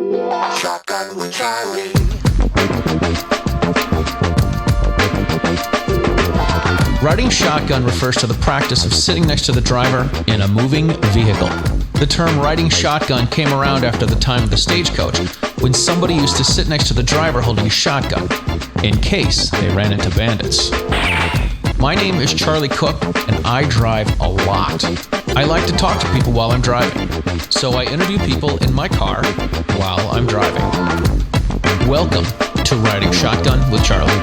Shotgun with Charlie. Riding shotgun refers to the practice of sitting next to the driver in a moving vehicle. The term riding shotgun came around after the time of the stagecoach, when somebody used to sit next to the driver holding a shotgun, in case they ran into bandits. My name is Charlie Cook, and I drive a lot. I like to talk to people while I'm driving, so I interview people in my car while I'm driving. Welcome to Riding Shotgun with Charlie.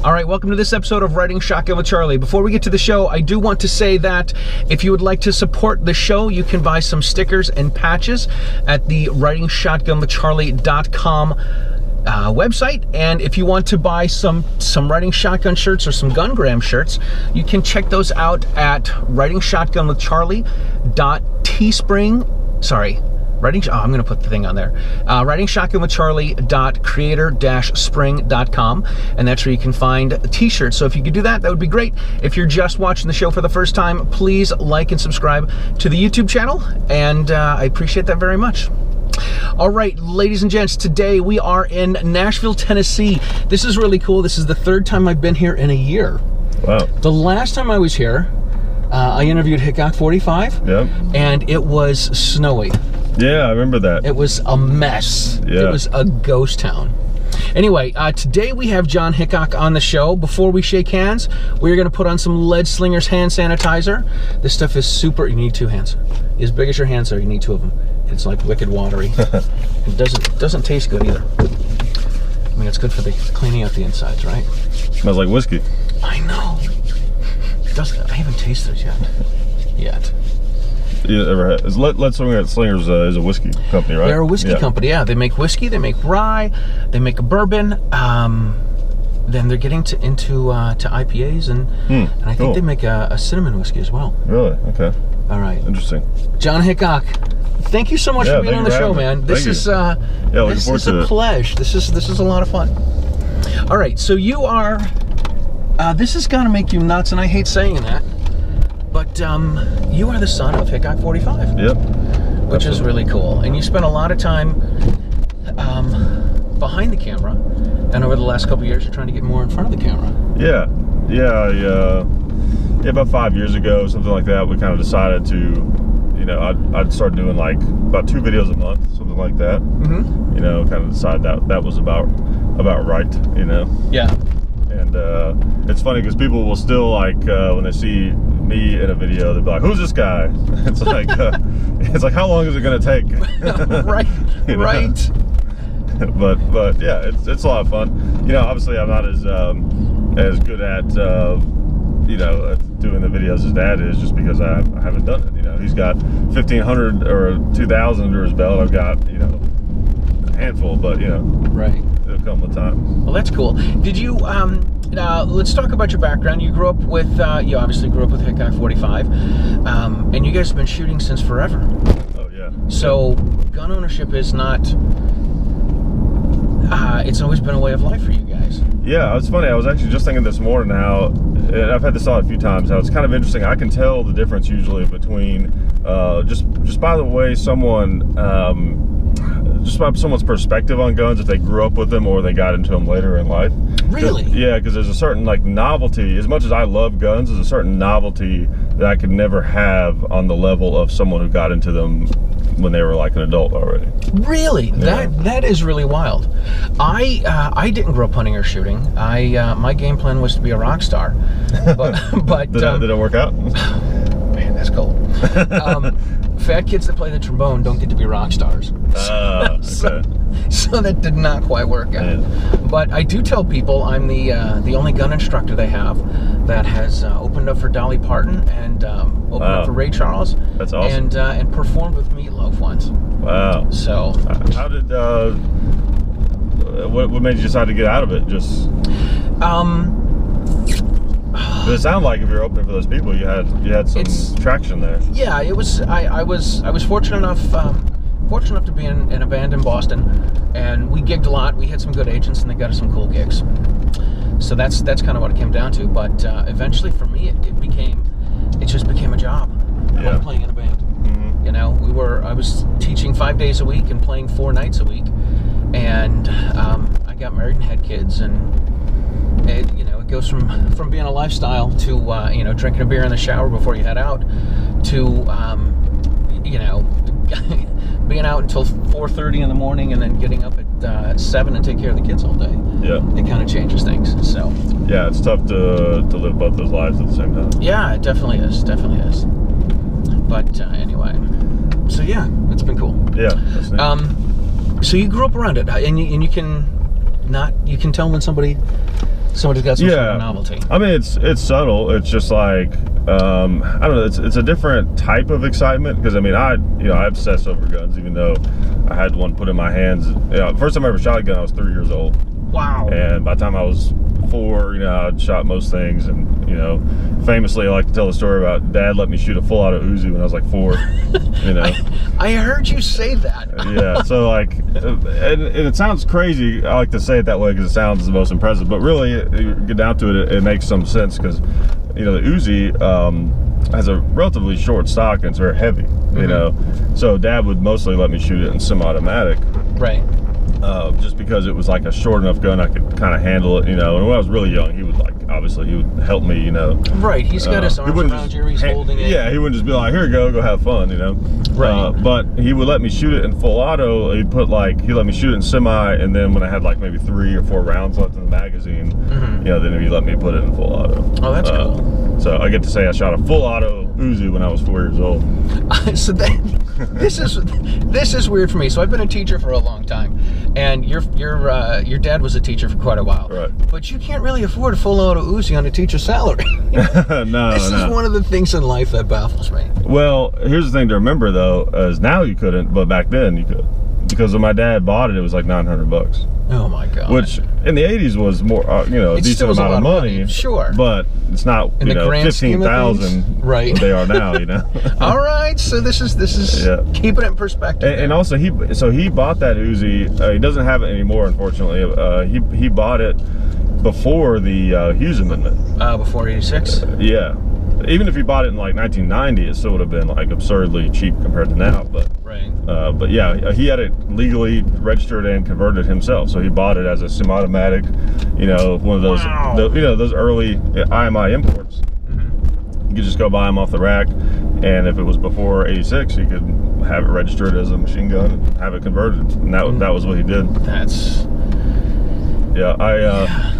All right, welcome to this episode of Riding Shotgun with Charlie. Before we get to the show, I do want to say that if you would like to support the show, you can buy some stickers and patches at the ridingshotgunwithcharlie.com website. And if you want to buy some Riding Shotgun shirts or some Gungram shirts, you can check those out at ridingshotgunwithcharlie.teespring. I'm going to put the thing on there. ridingshotgunwithcharlie.creator-spring.com, and that's where you can find t-shirts. So if you could do that, that would be great. If you're just watching the show for the first time, please like and subscribe to the YouTube channel, and I appreciate that very much. All right, ladies and gents, today we are in Nashville, Tennessee. This is really cool. This is the third time I've been here in a year. Wow. The last time I was here, I interviewed Hickok 45, yep, and it was snowy. Yeah, I remember that. It was a mess. Yeah. It was a ghost town. Anyway, today we have John Hickok on the show. Before we shake hands, we're going to put on some Lead Slingers hand sanitizer. This stuff is super. You need two hands. As big as your hands are, you need two of them. It's like wicked watery. It doesn't taste good either. I mean, it's good for the cleaning out the insides, right? Smells like whiskey. I know. I haven't tasted it yet. You ever had? Lead Slingers is a whiskey company, right? They're a whiskey company, yeah. They make whiskey, they make rye, they make a bourbon. Then they're getting to IPAs, and I think they make a cinnamon whiskey as well. Really? Okay. All right. Interesting. John Hickok, thank you so much for being on the show, man. This is a pleasure. This is a lot of fun. All right, so you are. This is gonna make you nuts, and I hate saying that. But you are the son of Hickok 45. Yep. Which is really cool. And you spent a lot of time behind the camera, and over the last couple of years, you're trying to get more in front of the camera. Yeah. About 5 years ago, something like that, we kind of decided to, I'd start doing like about 2 videos a month, something like that. Mm-hmm. Kind of decided that was about right, Yeah. And it's funny because people will still when they see me in a video, they'll be like, "Who's this guy?" It's like how long is it going to take? Right. Right. But yeah, it's a lot of fun. Obviously I'm not as good at doing the videos as Dad is, just because I haven't done it. He's got 1,500 or 2,000 under his belt. I've got a handful, but right. It'll come with time. Well, that's cool. Did you let's talk about your background. You grew up with you obviously grew up with Hickok 45, and you guys have been shooting since forever. Oh yeah. So gun ownership is not it's always been a way of life for you guys. Yeah, it's funny. I was actually just thinking this morning how, and I've had this thought a few times, how it's kind of interesting. I can tell the difference usually between just by the way just by someone's perspective on guns, if they grew up with them or they got into them later in life. Really? Yeah, because there's a certain novelty. As much as I love guns, there's a certain novelty that I could never have on the level of someone who got into them when they were like an adult already. Really? Yeah. That is really wild. I didn't grow up hunting or shooting. My game plan was to be a rock star, but did it work out? Man, that's cold. Fat kids that play the trombone don't get to be rock stars. Okay. So that did not quite work out. Yeah. But I do tell people I'm the only gun instructor they have that has opened up for Dolly Parton and opened up for Ray Charles. That's awesome. And performed with Meatloaf once. Wow. So how did what made you decide to get out of it? Just Does it sound like if you're opening for those people, you had some traction there? Yeah, it was. I was fortunate enough. fortunate enough to be in a band in Boston, and we gigged a lot. We had some good agents, and they got us some cool gigs. So that's kind of what it came down to. But eventually, for me, it just became a job. Yeah. Playing in a band. Mm-hmm. You know, I was teaching 5 days a week and playing 4 nights a week, and I got married and had kids, and it goes from being a lifestyle to drinking a beer in the shower before you head out to being out until 4:30 in the morning and then getting up at 7 and take care of the kids all day. Yeah. It kind of changes things. So yeah, it's tough to live both those lives at the same time. yeah, it definitely is. But anyway, so yeah, it's been cool. Yeah, that's neat. So you grew up around it, and you can tell when somebody's got some sort of novelty. I mean, it's subtle. It's just like I don't know. It's a different type of excitement because I mean, I obsess over guns, even though I had one put in my hands. First time I ever shot a gun, I was 3 years old. Wow. And by the time I was 4, I'd shot most things, and famously, I like to tell the story about Dad let me shoot a full auto Uzi when I was like 4. I heard you say that. Yeah, so like, and it sounds crazy. I like to say it that way because it sounds the most impressive, but really, you get down to it, it makes some sense because the Uzi has a relatively short stock and it's very heavy. So Dad would mostly let me shoot it in semi-automatic. Right. Just because it was like a short enough gun, I could kind of handle it, and when I was really young, he would help me, Right, he's got his arms around you, he's holding it. Yeah, he wouldn't just be like, here you go have fun, Right. But he would let me shoot it in full auto. He let me shoot it in semi, and then when I had like maybe 3 or 4 rounds left in the magazine, then he let me put it in full auto. Oh, that's cool. So I get to say I shot a full auto Uzi when I was 4 years old. So this is weird for me. So I've been a teacher for a long time, and your dad was a teacher for quite a while. Right. But you can't really afford a full auto Uzi on a teacher's salary. No, This is one of the things in life that baffles me. Well, here's the thing to remember though, is now you couldn't, but back then you could. Because when my dad bought it, it was like $900. Oh my God. Which in the 80s was more, a decent amount of money. Sure. But it's not, in the grand 15,000 right. what they are now, All right, so this is keeping it in perspective. And also he bought that Uzi. He doesn't have it anymore, unfortunately. He bought it before the Hughes Amendment. Before 86? Yeah. Even if he bought it in like 1990, it still would have been like absurdly cheap compared to now. But right. But yeah, he had it legally registered and converted himself. So he bought it as a semi-automatic, one of those, wow. Those early IMI imports. Mm-hmm. You could just go buy them off the rack, and if it was before 86, you could have it registered as a machine gun and have it converted. And that was what he did. That's. Yeah,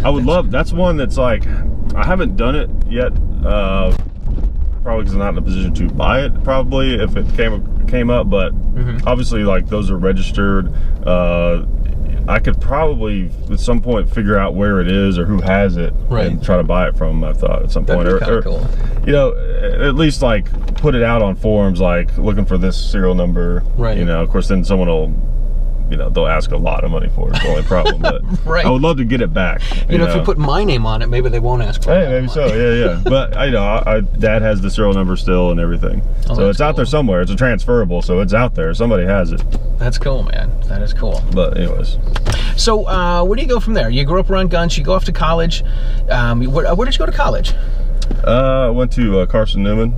I would love. That's one that's like, I haven't done it yet. Probably because I'm not in a position to buy it. Probably if it came up, but obviously like those are registered. I could probably at some point figure out where it is or who has it, right. and try to buy it from them. I thought at some point, or cool. At least like put it out on forums, like looking for this serial number. Right. Of course, then someone will. They'll ask a lot of money for it. It's the only problem. But right. I would love to get it back. If you put my name on it, maybe they won't ask for it. Hey, maybe so. Yeah. But Dad has the serial number still and everything. Oh, so it's cool. out there somewhere. It's a transferable, so it's out there. Somebody has it. That's cool, man. That is cool. But anyways. So where do you go from there? You grew up around guns. You go off to college. Where did you go to college? I went to Carson Newman.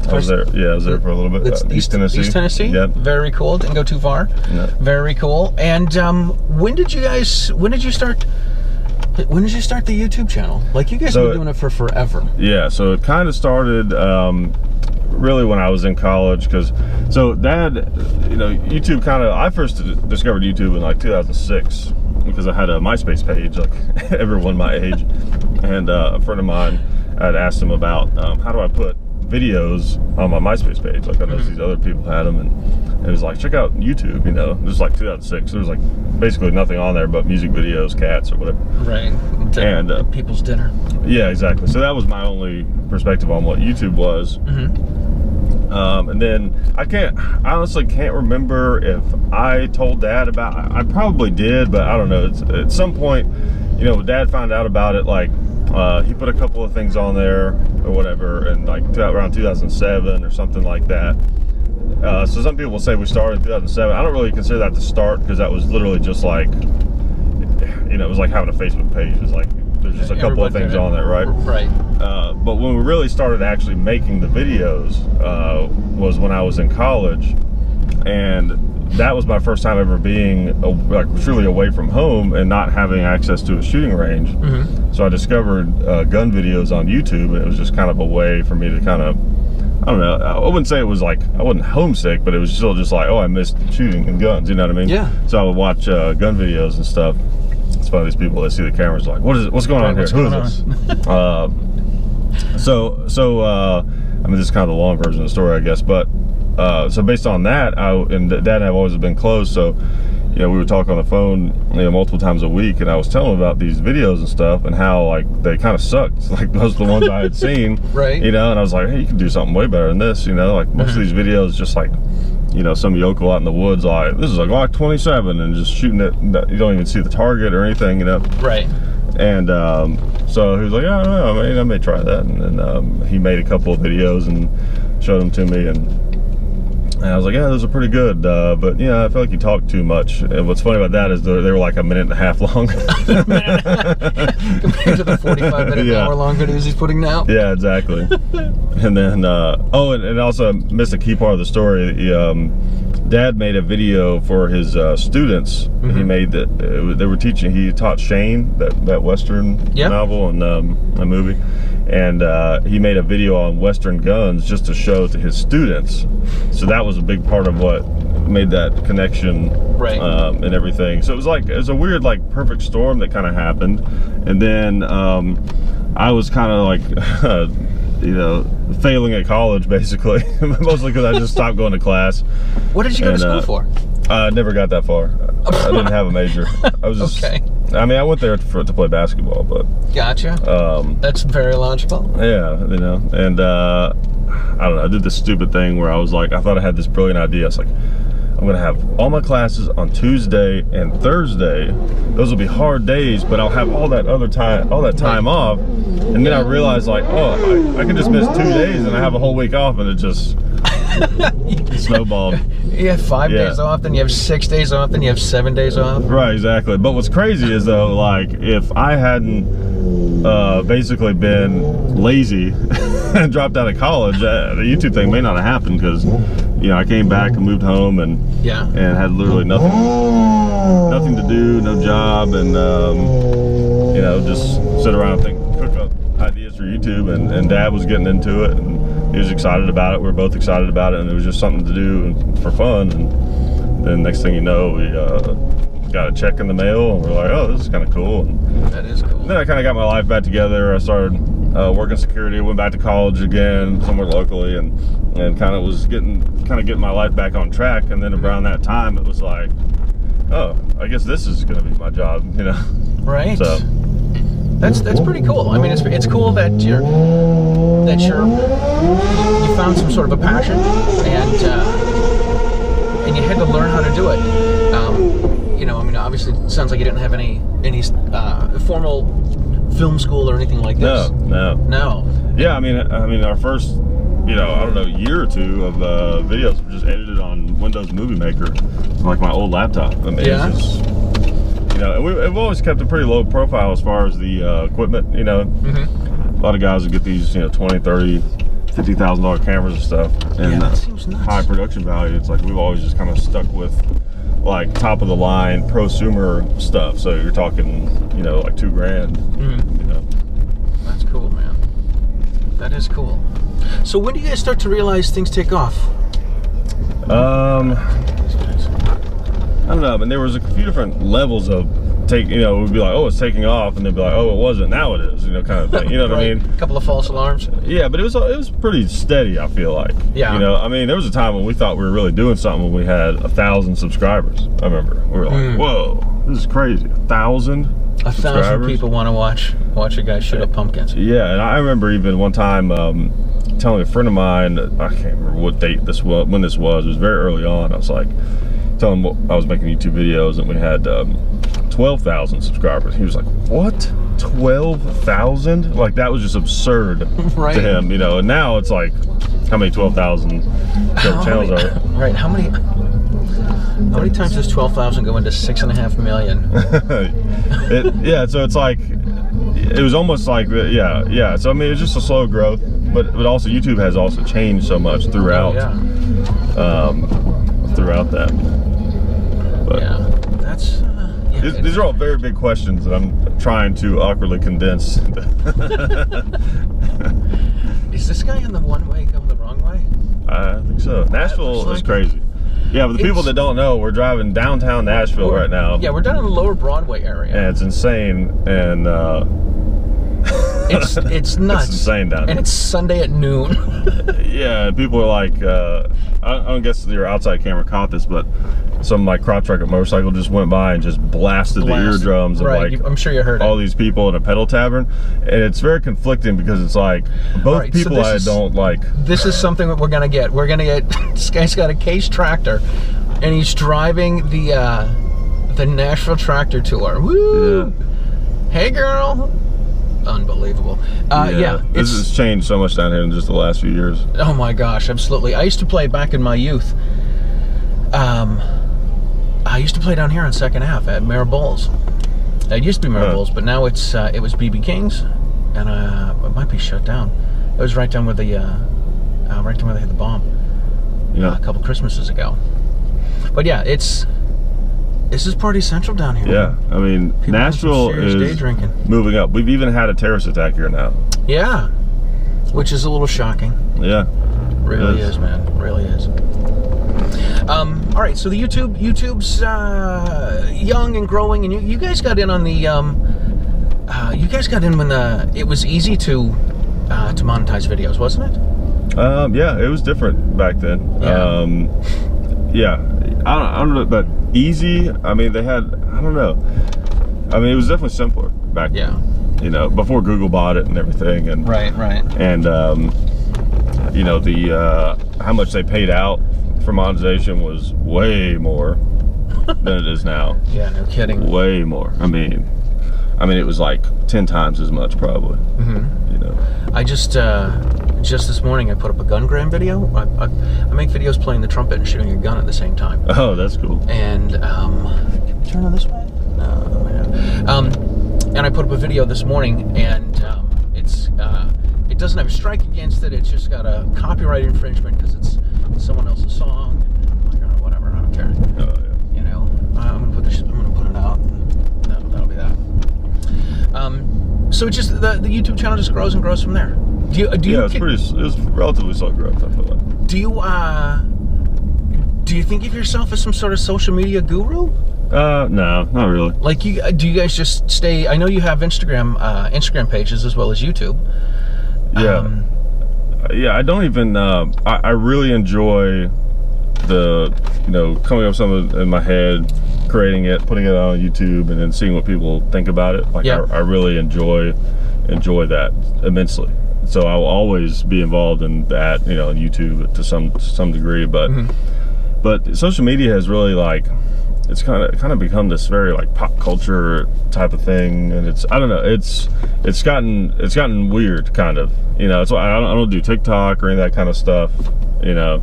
I was there. Yeah, I was there for a little bit. East Tennessee. East Tennessee. Yep. Very cool. Didn't go too far. No. Very cool. And when did you start the YouTube channel? Like you guys have been doing it for forever. Yeah. So it kind of started really when I was in college, because Dad, YouTube I first discovered YouTube in like 2006 because I had a MySpace page, like everyone my age, and a friend of mine, I'd asked him about how do I put videos on my MySpace page. Like I noticed these other people had them, and it was like, check out YouTube. This was like 2006. There was like basically nothing on there but music videos, cats, or whatever. Right. And people's dinner. Yeah, exactly. So that was my only perspective on what YouTube was. And then I honestly can't remember if I told Dad about. I probably did, but I don't know. It's at some point, Dad found out about it. Like he put a couple of things on there or whatever, and like around 2007 or something like that. So some people will say we started in 2007. I don't really consider that the start, because that was literally just like, you know, it was like having a Facebook page. It's like there's just a couple of things on there, right? Right. But when we really started actually making the videos was when I was in college, and that was my first time ever being like truly away from home and not having access to a shooting range. So I discovered gun videos on YouTube, and it was just kind of a way for me to kind of, I don't know, I wouldn't say it was like, I wasn't homesick, but it was still just like, oh, I missed shooting and guns, you know what I mean? Yeah. So I would watch gun videos and stuff. It's funny, these people that see the cameras like, what's going on here? Who is this? I mean, this is kind of the long version of the story, I guess, but so based on that, and Dad and I have always been close, so you know, we would talk on the phone, you know, multiple times a week, and I was telling him about these videos and stuff, and how like they kind of sucked, like most of the ones I had seen, right? You know, and I was like, hey, you can do something way better than this, you know, like most of these videos just like, you know, some yokel out in the woods, like this is a Glock 27, and just shooting it, you don't even see the target or anything, you know, right? And so he was like, I don't know, I may try that, and then he made a couple of videos and showed them to me, and I was like, yeah, those are pretty good, but yeah, I feel like you talk too much. And what's funny about that is they were like a minute and a half long. Compared to the 45-minute, hour long videos he's putting now. Yeah, exactly. And then, oh, and also missed a key part of the story. Dad made a video for his students. He made that, they were teaching, he taught Shane, that Western novel and a movie. And he made a video on Western guns just to show to his students. So that was a big part of what made that connection, right? And everything. So it was a weird, like, perfect storm that kind of happened. And then I was kind of like, you know, failing at college basically, mostly because I just stopped going to class. What did you go to school for? I never got that far. I didn't have a major. I was just, okay. I mean, I went there to play basketball, but gotcha. That's very logical. Yeah, you know, and I don't know. I did this stupid thing where I was like, I thought I had this brilliant idea. I was like, I'm gonna have all my classes on Tuesday and Thursday. Those will be hard days, but I'll have all that time off. And then I realized, like, oh, I can just miss 2 days and I have a whole week off, and it just snowballed. You have 5 days off, then you have 6 days off, then you have 7 days off. Right, exactly. But what's crazy is though, like, if I hadn't basically been lazy and dropped out of college, the YouTube thing may not have happened, because you know, I came back and moved home and had literally nothing to do, no job, and you know, just sit around and cook up ideas for YouTube, and Dad was getting into it, and he was excited about it. We were both excited about it, and it was just something to do for fun. And then next thing you know, we got a check in the mail, and we're like, oh, this is kind of cool. And that is cool. Then I kind of got my life back together. I started working security, went back to college again, somewhere locally, and kind of was getting my life back on track. And then around that time, it was like, oh, I guess this is going to be my job, you know? Right. So that's pretty cool. I mean, it's cool that you found some sort of a passion, and you had to learn how to do it. You know, I mean, obviously, it sounds like you didn't have any formal film school or anything like this. No. Yeah, I mean, our first, you know, I don't know, year or two of videos were just edited on Windows Movie Maker, like my old laptop. I mean, it's just, you know, and we've always kept a pretty low profile as far as the equipment. You know, a lot of guys would get these, you know, $20,000, $30,000, $50,000 cameras and stuff, and that seems nuts. High production value. It's like we've always just kind of stuck with like top of the line prosumer stuff. So you're talking, you know, like $2,000. You know, that's cool, man. That is cool. So when do you guys start to realize things take off? I don't know, but there was a few different levels of you know, we'd be like, oh, it's taking off, and they'd be like, oh, it wasn't, now it is, you know, kind of thing. You know what I mean? A couple of false alarms. Yeah, but it was pretty steady, I feel like. Yeah. You know, I mean, there was a time when we thought we were really doing something when we had 1,000 subscribers. I remember we were like, whoa, this is crazy, 1,000. 1,000 people want to watch a guy shoot up pumpkins. Yeah, and I remember even one time telling a friend of mine, I can't remember what date this was, when this was. It was very early on. I was like, telling him I was making YouTube videos, and we had 12,000 subscribers. He was like, what? 12,000? Like, that was just absurd right. to him, you know. And now it's like, how many 12,000 channels are? Right. How many times does 12,000 go into 6.5 million? Yeah. So it's like, it was almost like, yeah. So I mean, it's just a slow growth, but also YouTube has also changed so much throughout. Throughout that. But yeah. That's. These are all very big questions that I'm trying to awkwardly condense. Is this guy in the one way coming the wrong way? I think so. Nashville is crazy. Yeah, but the people that don't know, we're driving downtown Nashville right now. Yeah, we're down in the lower Broadway area. And it's insane, and it's nuts. It's insane down here. And it's Sunday at noon. Yeah, people are like, I don't guess your outside camera caught this, but some like crotch truck and motorcycle just went by and just blasted the eardrums of like, I'm sure you heard all these people in a pedal tavern, and it's very conflicting because it's like both people so I don't like. This is something that we're gonna get. We're gonna get. This guy's got a Case tractor, and he's driving the Nashville tractor tour. Woo! Yeah. Hey, girl. Unbelievable. Yeah, this has changed so much down here in just the last few years. Oh my gosh, absolutely. I used to play back in my youth. I used to play down here on Second Ave at Maribel's. It used to be Maribel's, but now it was BB King's, and it might be shut down. It was right down where they had the bomb. Yeah, a couple Christmases ago. But yeah, this is party central down here. Yeah, I mean, people Nashville is moving up. We've even had a terrorist attack here now. Yeah, which is a little shocking. Yeah, really is, man. Really is. All right, so the YouTube's young and growing, and you guys got in on the you guys got in when it was easy to monetize videos, wasn't it? Yeah, it was different back then. Yeah. I don't know, but easy. I mean, they had, I don't know. I mean, it was definitely simpler back then. You know, before Google bought it and everything, and right. And you know, the how much they paid out for monetization was way more than it is now. Yeah, no kidding. Way more. I mean, it was like 10 times as much probably. You know. I just this morning I put up a gun gram video. I make videos playing the trumpet and shooting a gun at the same time. Oh, that's cool. And can you turn on this way? No. And I put up a video this morning, and it doesn't have a strike against it. It's just got a copyright infringement because it's someone else's song. Whatever, I don't care. Oh, yeah. You know, I'm gonna put it out. That'll be that. So it just the YouTube channel just grows and grows from there. Yeah, it's relatively slow growth, I feel like. Do you think of yourself as some sort of social media guru? No, not really. Like, do you guys just stay? I know you have Instagram pages as well as YouTube. Yeah. Yeah, I don't even. I really enjoy coming up with something in my head, creating it, putting it on YouTube, and then seeing what people think about it. Like, I really enjoy that immensely. So I will always be involved in that, you know, on YouTube to some degree. But but social media has really, like, it's kind of become this very like pop culture type of thing, and I don't know, it's gotten weird, kind of, you know. It's why I don't do TikTok or any of that kind of stuff, you know.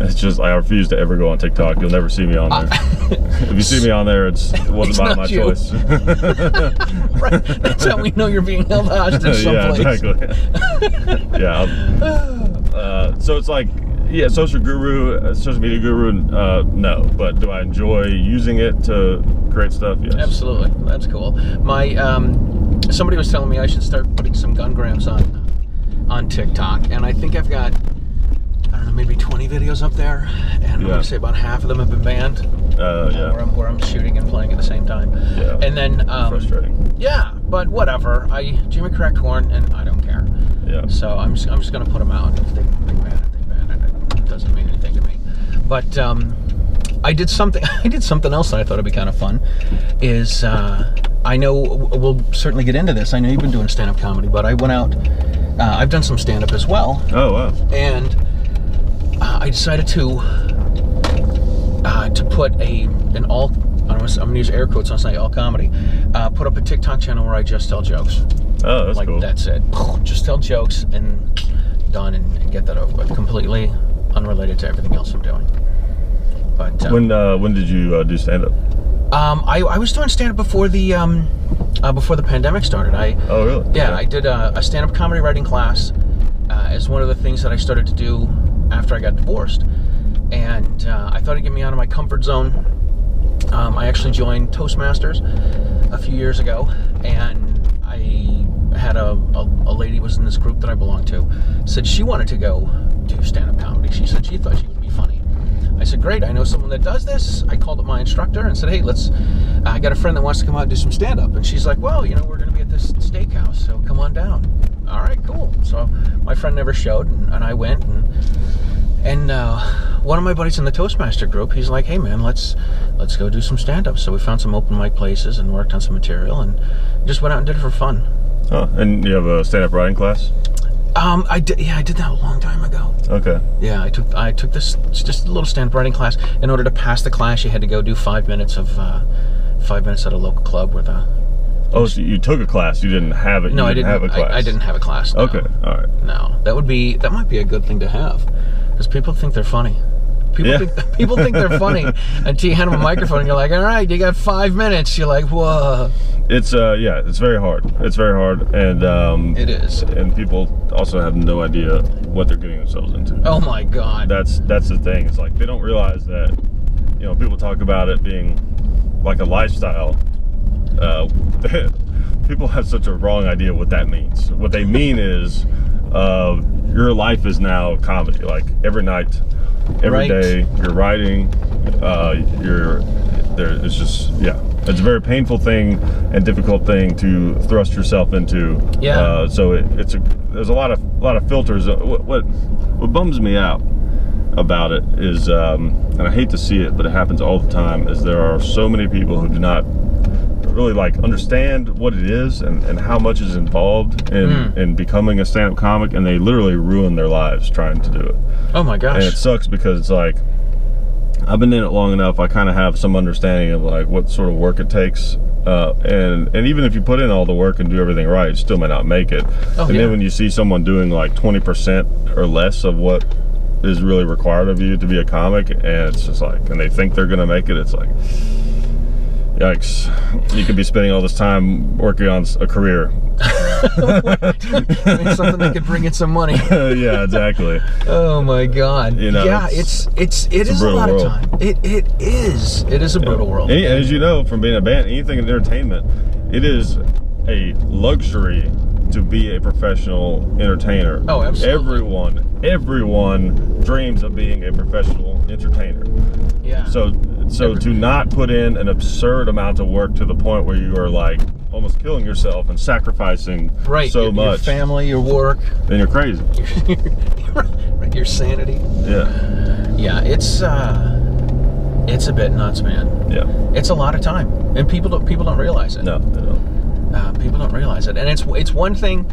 It's just I refuse to ever go on TikTok. You'll never see me on there. If you see me on there, it wasn't by my choice. Right. That's how we know you're being held hostage someplace. Yeah, exactly. Yeah. So it's like, yeah, social media guru, no. But do I enjoy using it to create stuff? Yes. Absolutely. That's cool. My somebody was telling me I should start putting some gun grams on TikTok, and I think I've got, I don't know, maybe 20 videos up there, and I'm going to say about half of them have been banned. Yeah. Where I'm shooting and playing at the same time. Yeah. And then frustrating. Yeah, but whatever. Jimmy cracked horn, and I don't care. Yeah. So I'm just going to put them out. If they ban it, they ban it. It doesn't mean anything to me. But I did something else that I thought would be kind of fun. Is I know we'll certainly get into this. I know you've been doing stand-up comedy, but I went out. I've done some stand-up as well. Oh wow! And I decided to put an all I'm going to use air quotes on say all comedy, put up a TikTok channel where I just tell jokes. Oh, that's like, cool. That's it. Just tell jokes and done, and get that over with. Completely unrelated to everything else I'm doing. But when did you do stand-up? I was doing stand-up before the pandemic started. Oh, really? Yeah, Okay. I did a stand-up comedy writing class as one of the things that I started to do after I got divorced. And I thought it'd get me out of my comfort zone. I actually joined Toastmasters a few years ago, and I had a lady who was in this group that I belonged to, said she wanted to go do stand-up comedy. She said she thought she would be funny. I said, great, I know someone that does this. I called up my instructor and said, hey, I got a friend that wants to come out and do some stand-up. And she's like, well, we're going to be at this steakhouse, so come on down. All right, cool. So my friend never showed, and I went, and one of my buddies in the Toastmaster group, he's like, hey, man, let's go do some stand-up. So we found some open mic places and worked on some material and just went out and did it for fun. Oh, and you have a stand-up writing class? I did that a long time ago. Okay. Yeah, I took this just a little stand-up writing class. In order to pass the class, you had to go do 5 minutes at a local club with a. Oh, so you took a class? You didn't have it? No, I didn't have a class. I didn't have a class. No. Okay, all right. No, that might be a good thing to have, because people think they're funny. People think they're funny until you hand them a microphone and you're like, all right, you got 5 minutes. You're like, whoa. It's it's very hard. It's very hard, and it is. And people also have no idea what they're getting themselves into. Oh my God. That's the thing. It's like they don't realize that, people talk about it being like a lifestyle. People have such a wrong idea what that means. What they mean is, your life is now comedy. Like every night, every day, you're writing. It's just it's a very painful thing and difficult thing to thrust yourself into. Yeah. So there's a lot of filters. What bums me out about it is, and I hate to see it, but it happens all the time, is there are so many people who do not really understand what it is and how much is involved in becoming a stand-up comic, and they literally ruin their lives trying to do it. Oh my gosh. And it sucks because it's like, I've been in it long enough, I kind of have some understanding of what sort of work it takes, and even if you put in all the work and do everything right, you still may not make it. Then when you see someone doing 20% or less of what is really required of you to be a comic, and it's just and they think they're gonna make it, it's like, yikes. You could be spending all this time working on a career. Something that could bring in some money. Yeah, exactly. Oh my God. Yeah, it is a lot of time. It is a brutal world. And as you know from being a band, anything in entertainment, it is a luxury to be a professional entertainer. Oh, absolutely. Everyone dreams of being a professional entertainer. Yeah. So to not put in an absurd amount of work to the point where you are almost killing yourself and sacrificing so much. Your family, your work. Then you're crazy. Your sanity. Yeah. Yeah, it's a bit nuts, man. Yeah. It's a lot of time, and people don't realize it. No, they don't. People don't realize it, and it's one thing.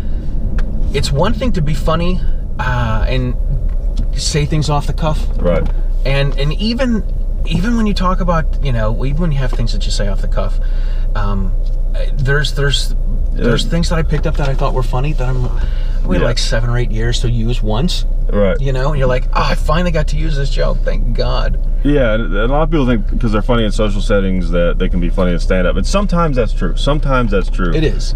It's one thing to be funny and say things off the cuff. Right. And even when you talk about, even when you have things that you say off the cuff, there's things that I picked up that I thought were funny that I'm waited 7 or 8 years to use once. Right. And you're like, I finally got to use this joke. Thank God. Yeah, and a lot of people think because they're funny in social settings that they can be funny in stand-up. And sometimes that's true. It is.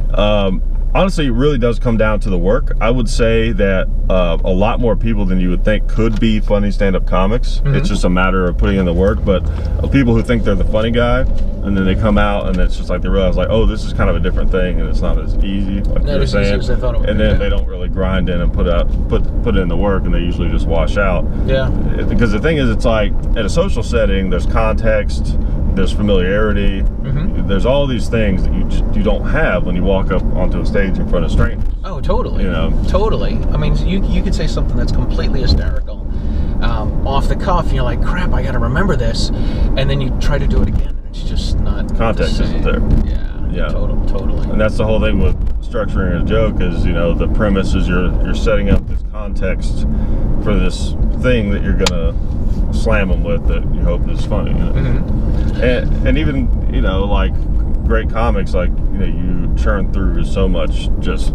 Honestly, it really does come down to the work. I would say that a lot more people than you would think could be funny stand-up comics. Mm-hmm. It's just a matter of putting in the work. But people who think they're the funny guy, and then they come out and it's just they realize oh, this is kind of a different thing, and it's not as easy like you were saying. As I thought it would and then they don't really grind in and put in the work, and they usually just wash out. Yeah. Because the thing is, it's at a social setting, there's context, there's familiarity, mm-hmm. there's all these things that you don't have when you walk up onto a stage in front of strangers. Oh, totally. Totally. I mean, you could say something that's completely hysterical off the cuff, and you're like, crap, I got to remember this, and then you try to do it again, and it's just not. Context isn't there. Yeah. Totally. And that's the whole thing with structuring a joke is, the premise is you're setting up this context for this thing that you're gonna slam them with that you hope is funny. You know? Mm-hmm. And even, you know, like great comics, like, you know, you churn through so much just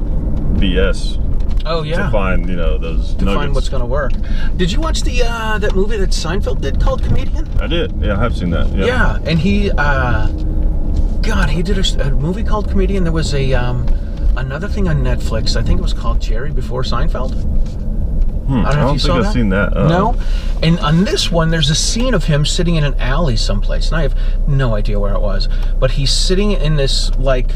BS. Oh yeah. To find, you know, those to nuggets. Find what's going to work. Did you watch the that movie that Seinfeld did called Comedian? I did. Yeah, I have seen that. Yeah. Yeah, and he he did a movie called Comedian. There was a another thing on Netflix. I think it was called Jerry Before Seinfeld. I don't think I've seen that. No? And on this one, there's a scene of him sitting in an alley someplace, and I have no idea where it was, but he's sitting in this, like,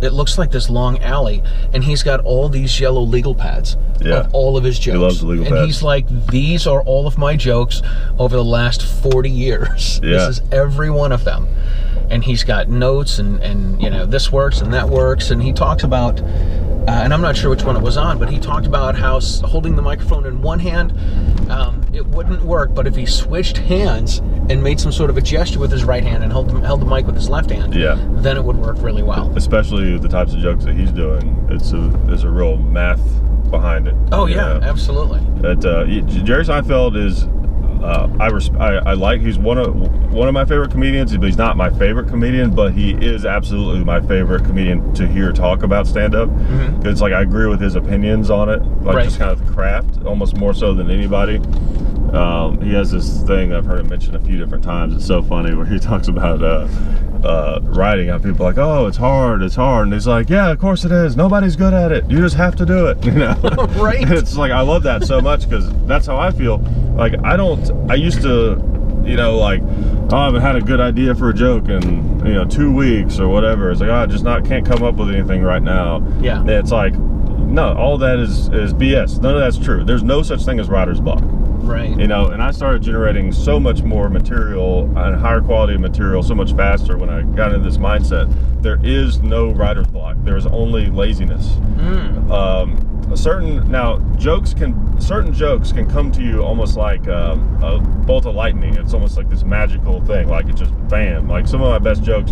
it looks like this long alley, and he's got all these yellow legal pads of all of his jokes. He loves the legal pads. And he's like, these are all of my jokes over the last 40 years. Yeah. This is every one of them. And he's got notes and you know, this works and that works. And he talks about, and I'm not sure which one it was on, but he talked about how holding the microphone in one hand, it wouldn't work, but if he switched hands and made some sort of a gesture with his right hand and held the mic with his left hand, then it would work really well. Especially the types of jokes that he's doing. There's a real math behind it. Oh yeah, absolutely. Jerry Seinfeld is, I like. He's one of my favorite comedians. But he's not my favorite comedian, but he is absolutely my favorite comedian to hear talk about stand-up. Mm-hmm. It's like I agree with his opinions on it, like just kind of the craft, almost more so than anybody. He has this thing I've heard him mention a few different times. It's so funny where he talks about writing, and people are like, oh, it's hard, and he's like, yeah, of course it is. Nobody's good at it. You just have to do it. You know, right? It's like I love that so much because that's how I feel. Like I used to, you know, like, oh, I haven't had a good idea for a joke in, you know, 2 weeks or whatever. It's like, oh, I can't come up with anything right now. Yeah. And it's like, no, all that is BS. None of that's true. There's no such thing as writer's block. Right. You know, and I started generating so much more material and higher quality material so much faster when I got into this mindset. There is no writer's block. There is only laziness. Certain jokes can come to you almost like a bolt of lightning. It's almost like this magical thing. Like it just bam. Like some of my best jokes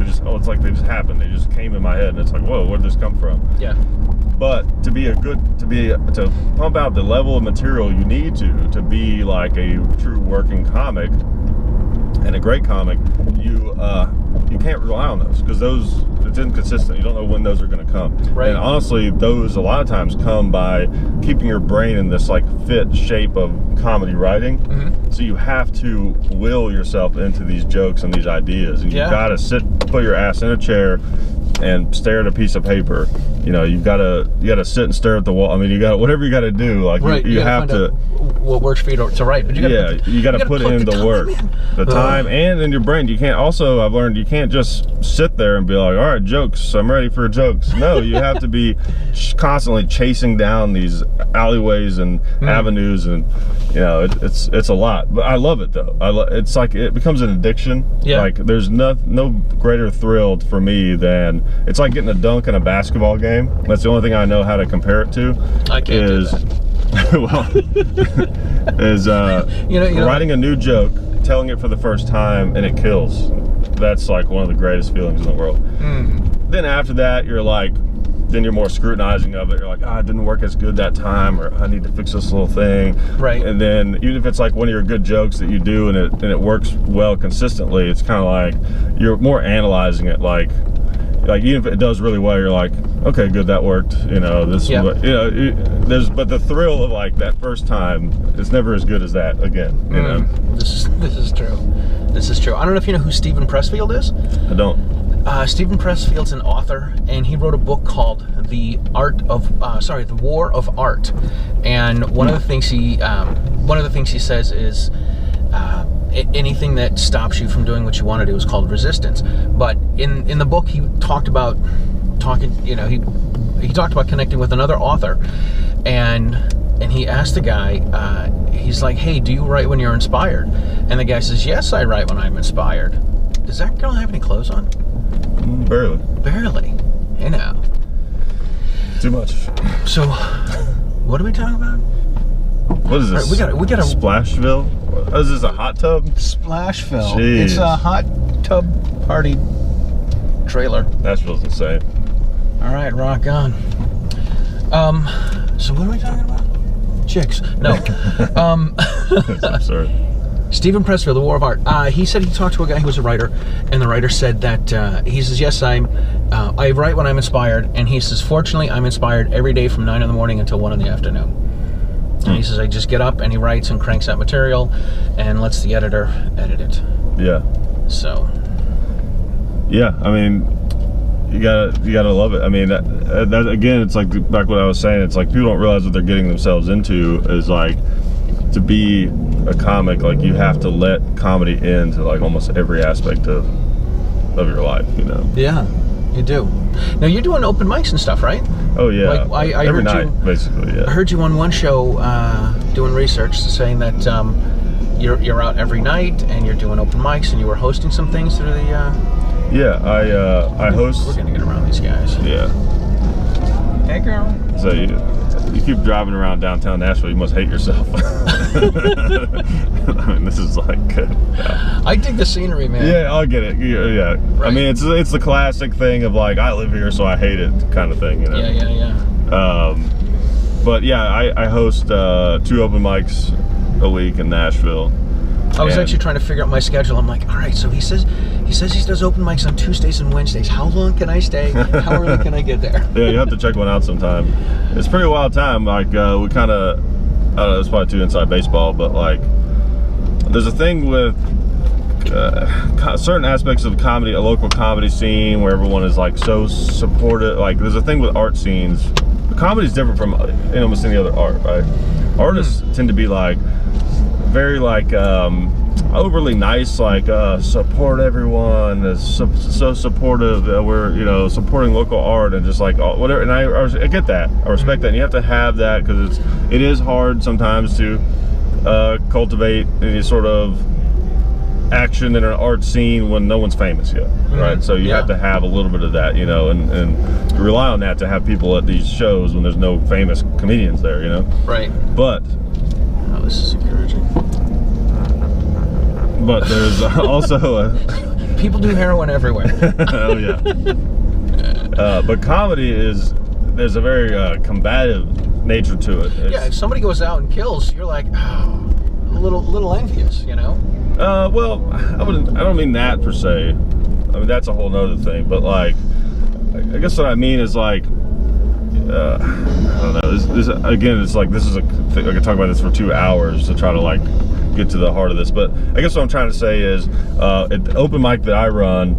it's like they just happened. They just came in my head, and it's like, whoa, where did this come from? Yeah. But to pump out the level of material you need to be like a true working comic and a great comic, you can't rely on those because it's inconsistent. You don't know when those are going to come. Right. And honestly, those a lot of times come by keeping your brain in this like fit shape of comedy writing. Mm-hmm. So you have to will yourself into these jokes and these ideas, and you've got to put your ass in a chair and stare at a piece of paper. You know, you gotta sit and stare at the wall. I mean, whatever you gotta do. Like you have to. What works for you to write? But you gotta put in the work, the time, and in your brain. You can't. Also, I've learned you can't just sit there and be like, all right, jokes. I'm ready for jokes. No, you have to be constantly chasing down these alleyways and avenues, and you know, it's a lot. But I love it though. It's like it becomes an addiction. Yeah. Like there's no greater thrill for me than it's like getting a dunk in a basketball game. That's the only thing I know how to compare it to. I can't do that. Writing a new joke, telling it for the first time, and it kills. That's like one of the greatest feelings in the world. Then after that, you're more scrutinizing of it. You're like, it didn't work as good that time, or I need to fix this little thing. Right. And then even if it's like one of your good jokes that you do and it works well consistently, it's kind of like you're more analyzing it. Like even if it does really well, you're like, okay, good, that worked. You know, but the thrill of like that first time is never as good as that again. You know, this is true. This is true. I don't know if you know who Stephen Pressfield is. I don't. Stephen Pressfield's an author, and he wrote a book called The War of Art. And one of the things he says is anything that stops you from doing what you want to do is called resistance. But in the book, he talked about he talked about connecting with another author, and he asked the guy, he's like, hey, do you write when you're inspired? And the guy says, yes, I write when I'm inspired. Does that girl have any clothes on? Barely. You know. Too much. So, what are we talking about? What is this? Right, we got a Splashville? Is this a hot tub? Splashville. Jeez. It's a hot tub party trailer. Nashville's insane. All right, rock on. So what are we talking about? Chicks. No. That's absurd. Stephen Pressfield, The War of Art. He said he talked to a guy who was a writer, and the writer said that he says, yes, I write when I'm inspired, and he says, fortunately, I'm inspired every day from 9 in the morning until 1 in the afternoon. And he says, I just get up and he writes and cranks out material and lets the editor edit it. Yeah. So. Yeah, I mean, you gotta love it. I mean, that again, it's like back what I was saying. It's like people don't realize what they're getting themselves into. Is like, to be a comic, like you have to let comedy into like almost every aspect of your life, you know. Yeah, you do. Now you're doing open mics and stuff, right? Oh yeah, like I every heard night, basically. Yeah. I heard you on one show doing research saying that you're out every night and you're doing open mics and you were hosting some things through the. Yeah, I host. We're gonna get around these guys. Yeah. Hey, girl. So you keep driving around downtown Nashville, you must hate yourself. I mean, this is like good. Yeah. I dig the scenery, man. Yeah, I'll get it. Yeah. Right. I mean, it's the classic thing of like, I live here, so I hate it kind of thing, you know? Yeah. But yeah, I host 2 open mics a week in Nashville. I was actually trying to figure out my schedule. I'm like, all right, so he says he does open mics on Tuesdays and Wednesdays. How long can I stay? How early can I get there? Yeah, you have to check one out sometime. It's a pretty wild time. Like, we kind of, I don't know, it's probably too inside baseball, but like, there's a thing with certain aspects of comedy, a local comedy scene where everyone is like so supportive. Like, there's a thing with art scenes. Comedy is different from almost any other art, right? Artists tend to be like, very like overly nice, like support everyone, so supportive. We're supporting local art and just like whatever. And I get that, I respect that. And you have to have that because it is hard sometimes to cultivate any sort of action in an art scene when no one's famous yet, right? So you have to have a little bit of that, and rely on that to have people at these shows when there's no famous comedians there, Right. But. Oh, this is encouraging. But there's also people do heroin everywhere. Oh yeah. But comedy there's a very combative nature to it. Yeah, if somebody goes out and kills, you're like, oh, a little envious, Well, I don't mean that per se. I mean, that's a whole nother thing. But like, I guess what I mean is like, I don't know. This again, it's like, this is I could talk about this for 2 hours to try to like get to the heart of this. But I guess what I'm trying to say is, at the open mic that I run,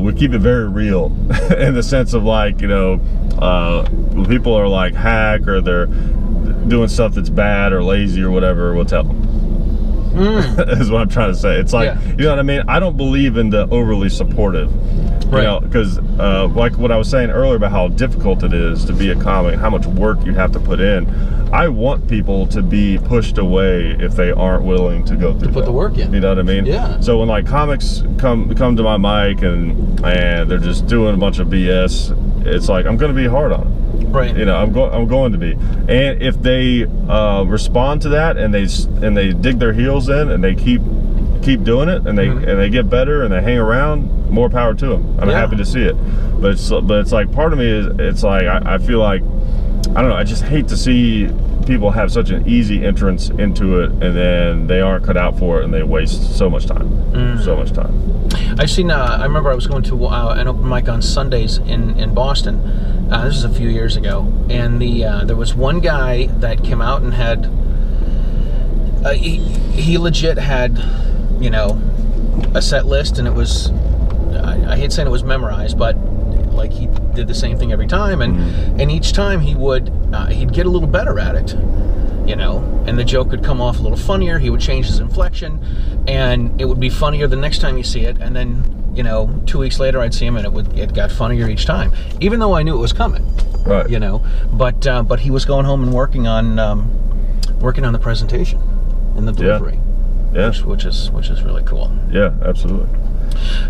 we keep it very real in the sense of like, when people are like hack or they're doing stuff that's bad or lazy or whatever, we'll tell them. Is what I'm trying to say. It's like, you know what I mean? I don't believe in the overly supportive. Right. Because like what I was saying earlier about how difficult it is to be a comic and how much work you have to put in, I want people to be pushed away if they aren't willing to go through put the work in. You know what I mean? Yeah. So when like comics come to my mic and they're just doing a bunch of BS, it's like, I'm going to be hard on them. Right. I'm going to be. And if they respond to that and they dig their heels in and they keep doing it and they get better and they hang around, more power to them. I'm happy to see it. But it's like, part of me is, it's like, I feel like, I don't know, I just hate to see people have such an easy entrance into it and then they aren't cut out for it and they waste so much time. So much time. I've seen, I remember I was going to an open mic on Sundays in Boston. This was a few years ago. And there was one guy that came out and had, he legit had, a set list, and it was, I hate saying it was memorized, but like he did the same thing every time, and each time he'd get a little better at it, and the joke would come off a little funnier. He would change his inflection, and it would be funnier the next time you see it, and then 2 weeks later I'd see him and it got funnier each time, even though I knew it was coming, right? But he was going home and working on the presentation and the delivery. Yeah. Which is really cool. Yeah, absolutely.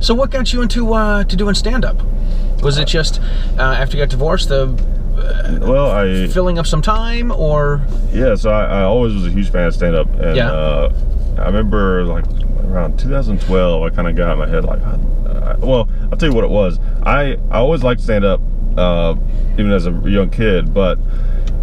So what got you into to doing stand-up? Was it just after you got divorced, filling up some time, or? Yeah, so I always was a huge fan of stand-up, and I remember like around 2012, I kind of got in my head like, well, I'll tell you what it was. I always liked stand-up, even as a young kid, but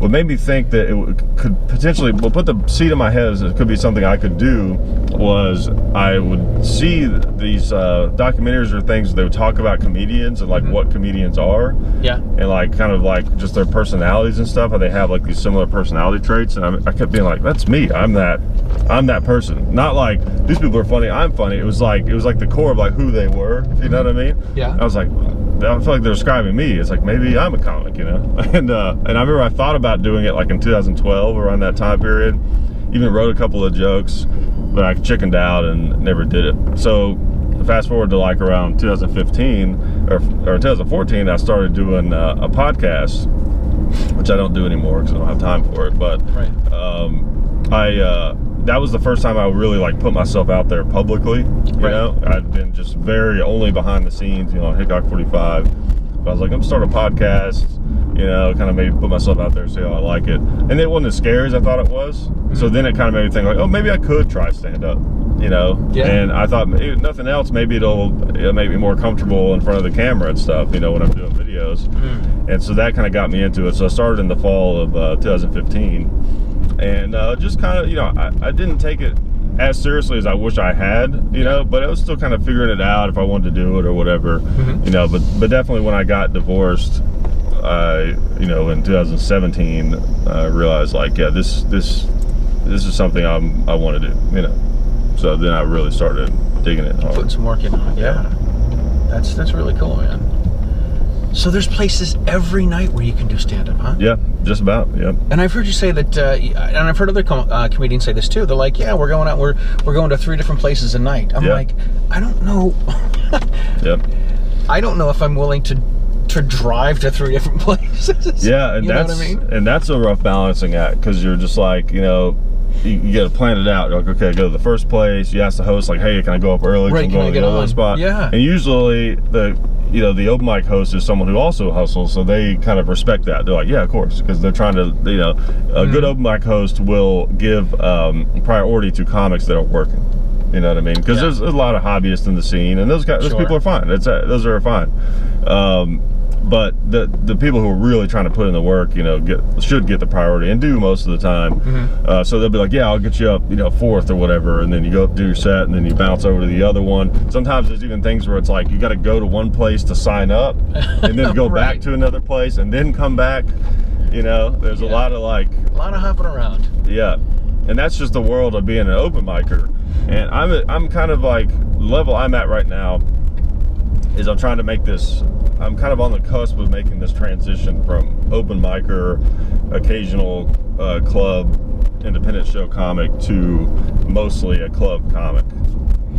what made me think that could potentially, what put the seed in my head is it could be something I could do, was I would see these documentaries or things, they would talk about comedians and like what comedians are. Yeah. And like kind of like just their personalities and stuff, how they have like these similar personality traits. And I kept being like, that's me. I'm that person. Not like these people are funny, I'm funny. It was like the core of like who they were. You know what I mean? Yeah. I was like, I feel like they're describing me. It's like maybe I'm a comic, you know. And I remember I thought about doing it like in 2012 around that time period. Even wrote a couple of jokes, but I chickened out and never did it. So fast forward to like around 2015 or 2014, I started doing a podcast, which I don't do anymore because I don't have time for it. But that was the first time I really like put myself out there publicly. You know, I'd been just very only behind the scenes, you know, on Hickok 45. But I was like, I'm starting a podcast, you know, kind of maybe put myself out there, see how I like it. And it wasn't as scary as I thought it was. So then it kind of made me think like, oh, maybe I could try stand up, you know. Yeah. And I thought, if nothing else, maybe it'll make me more comfortable in front of the camera and stuff, you know, when I'm doing videos. And so that kind of got me into it. So I started in the fall of 2015. And just kind of, you know, I didn't take it as seriously as I wish I had, you know, but I was still kind of figuring it out if I wanted to do it or whatever, you know, but definitely when I got divorced, you know, in 2017, I realized like, yeah, this is something I want to do, you know. So then I really started digging it hard. Putting some work in on it. Yeah. That's really cool, man. So there's places every night where you can do stand-up, huh? Yeah, just about, yeah. And I've heard you say that, and I've heard other comedians say this too. They're like, yeah, we're going out, we're going to 3 different places a night. I'm like, I don't know. I don't know if I'm willing to drive to 3 different places. Yeah, and that's, know what I mean? And that's a rough balancing act, because you're just like, you know, you got to plan it out. You're like, okay, go to the first place. You ask the host, like, hey, can I go up early? Right, can I get on? Spot? Yeah. And usually the open mic host is someone who also hustles, so they kind of respect that. They're like, yeah, of course, because they're trying to, you know, a good open mic host will give priority to comics that are working. You know what I mean? Because there's a lot of hobbyists in the scene, and those people are fine. Those are fine. But the people who are really trying to put in the work, you know, should get the priority and do most of the time. So they'll be like, yeah, I'll get you up, you know, 4th or whatever, and then you go up, do your set, and then you bounce over to the other one. Sometimes there's even things where it's like you got to go to one place to sign up, and then go back to another place, and then come back. You know, there's a lot of hopping around. Yeah, and that's just the world of being an open micer. And I'm kind of like, the level I'm at right now is I'm trying to make this. I'm kind of on the cusp of making this transition from open micer, occasional club, independent show comic to mostly a club comic.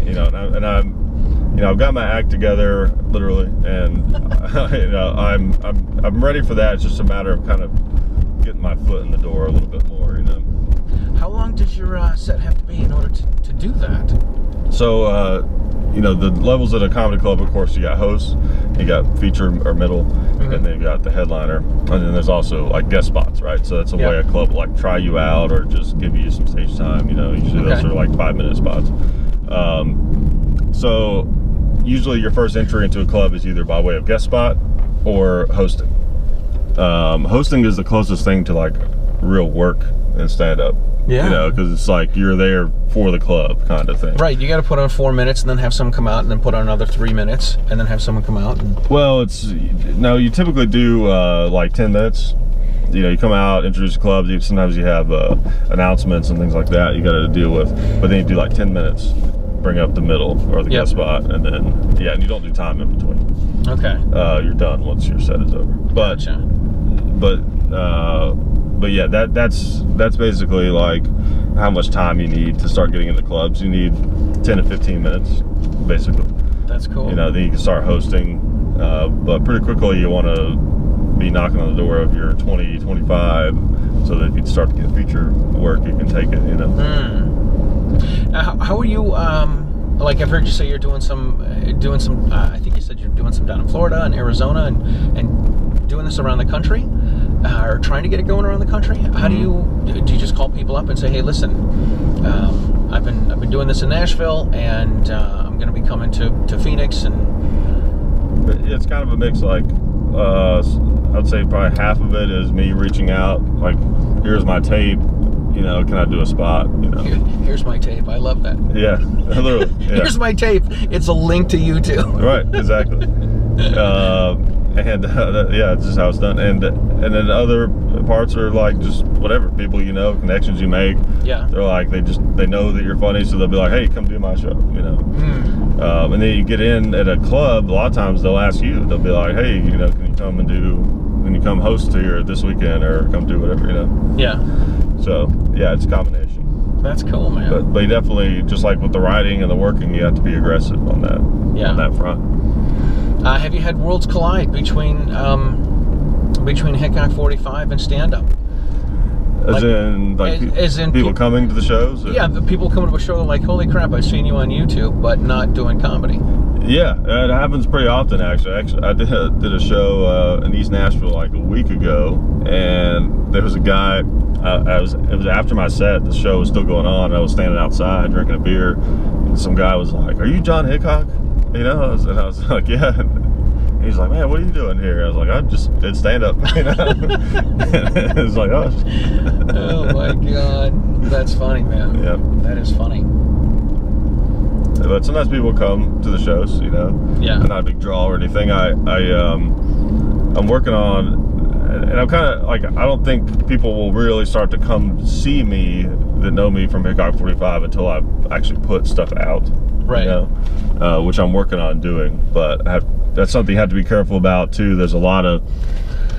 You know, and I'm, you know, I've got my act together literally, and you know, I'm ready for that. It's just a matter of kind of getting my foot in the door a little bit more. You know. How long does your set have to be in order to do that? So. You know, the levels at a comedy club, of course, you got hosts, you got feature or middle, and then you got the headliner, and then there's also like guest spots, right? So that's a way a club will like try you out or just give you some stage time. You know, usually those are like 5-minute spots. So usually your first entry into a club is either by way of guest spot or hosting. Hosting is the closest thing to like real work in stand-up. Yeah. You know, because it's like you're there for the club kind of thing. Right. You got to put on 4 minutes and then have someone come out and then put on another 3 minutes and then have someone come out. Well, you typically do like 10 minutes. You know, you come out, introduce the clubs. Sometimes you have announcements and things like that you got to deal with. But then you do like 10 minutes, bring up the middle or the guest spot, and then, and you don't do time in between. Okay. You're done once your set is over. But, gotcha. But yeah, that's basically like how much time you need to start getting into clubs. You need 10 to 15 minutes, basically. That's cool. You know, then you can start hosting, but pretty quickly you want to be knocking on the door of your 20, 25, so that if you start to get feature work, you can take it, you know. How are you, like I've heard you say you're doing some, I think you said you're doing some down in Florida and Arizona and doing this around the country? Or trying to get it going around the country? How do you just call people up and say, hey, listen, I've been doing this in Nashville, and I'm going to be coming to Phoenix, and it's kind of a mix. Like I'd say probably half of it is me reaching out, like, here's my tape, you know, can I do a spot, you know. Here's my tape. I love that. Yeah, literally. Yeah. Here's my tape. It's a link to YouTube. Right, exactly. Yeah, it's just how it's done. And then other parts are like just whatever, people you know, connections you make. Yeah. They're like, they know that you're funny, so they'll be like, hey, come do my show, you know. And then you get in at a club, a lot of times they'll ask you, they'll be like, hey, you know, can you come host here this weekend or come do whatever, you know. Yeah. So, yeah, it's a combination. That's cool, man. But you definitely, just like with the writing and the working, you have to be aggressive on that, on that front. Have you had worlds collide between Hickok 45 and stand-up? As in people coming to the shows? Or? Yeah, the people coming to a show like, holy crap, I've seen you on YouTube, but not doing comedy. Yeah, it happens pretty often, actually. I did a show in East Nashville like a week ago, and there was a guy, it was after my set, the show was still going on, I was standing outside drinking a beer, and some guy was like, are you John Hickok? You know, and I was like, yeah. And he's like, man, what are you doing here? I was like, I just did stand-up, you know. It was like, oh. Oh my God, that's funny, man. Yeah, that is funny. But sometimes people come to the shows, you know. Yeah. I'm not a big draw or anything. I'm working on, and I'm kind of like, I don't think people will really start to come see me that know me from Hickok 45 until I actually put stuff out. Right. You know, which I'm working on doing, but that's something you have to be careful about too. There's a lot of,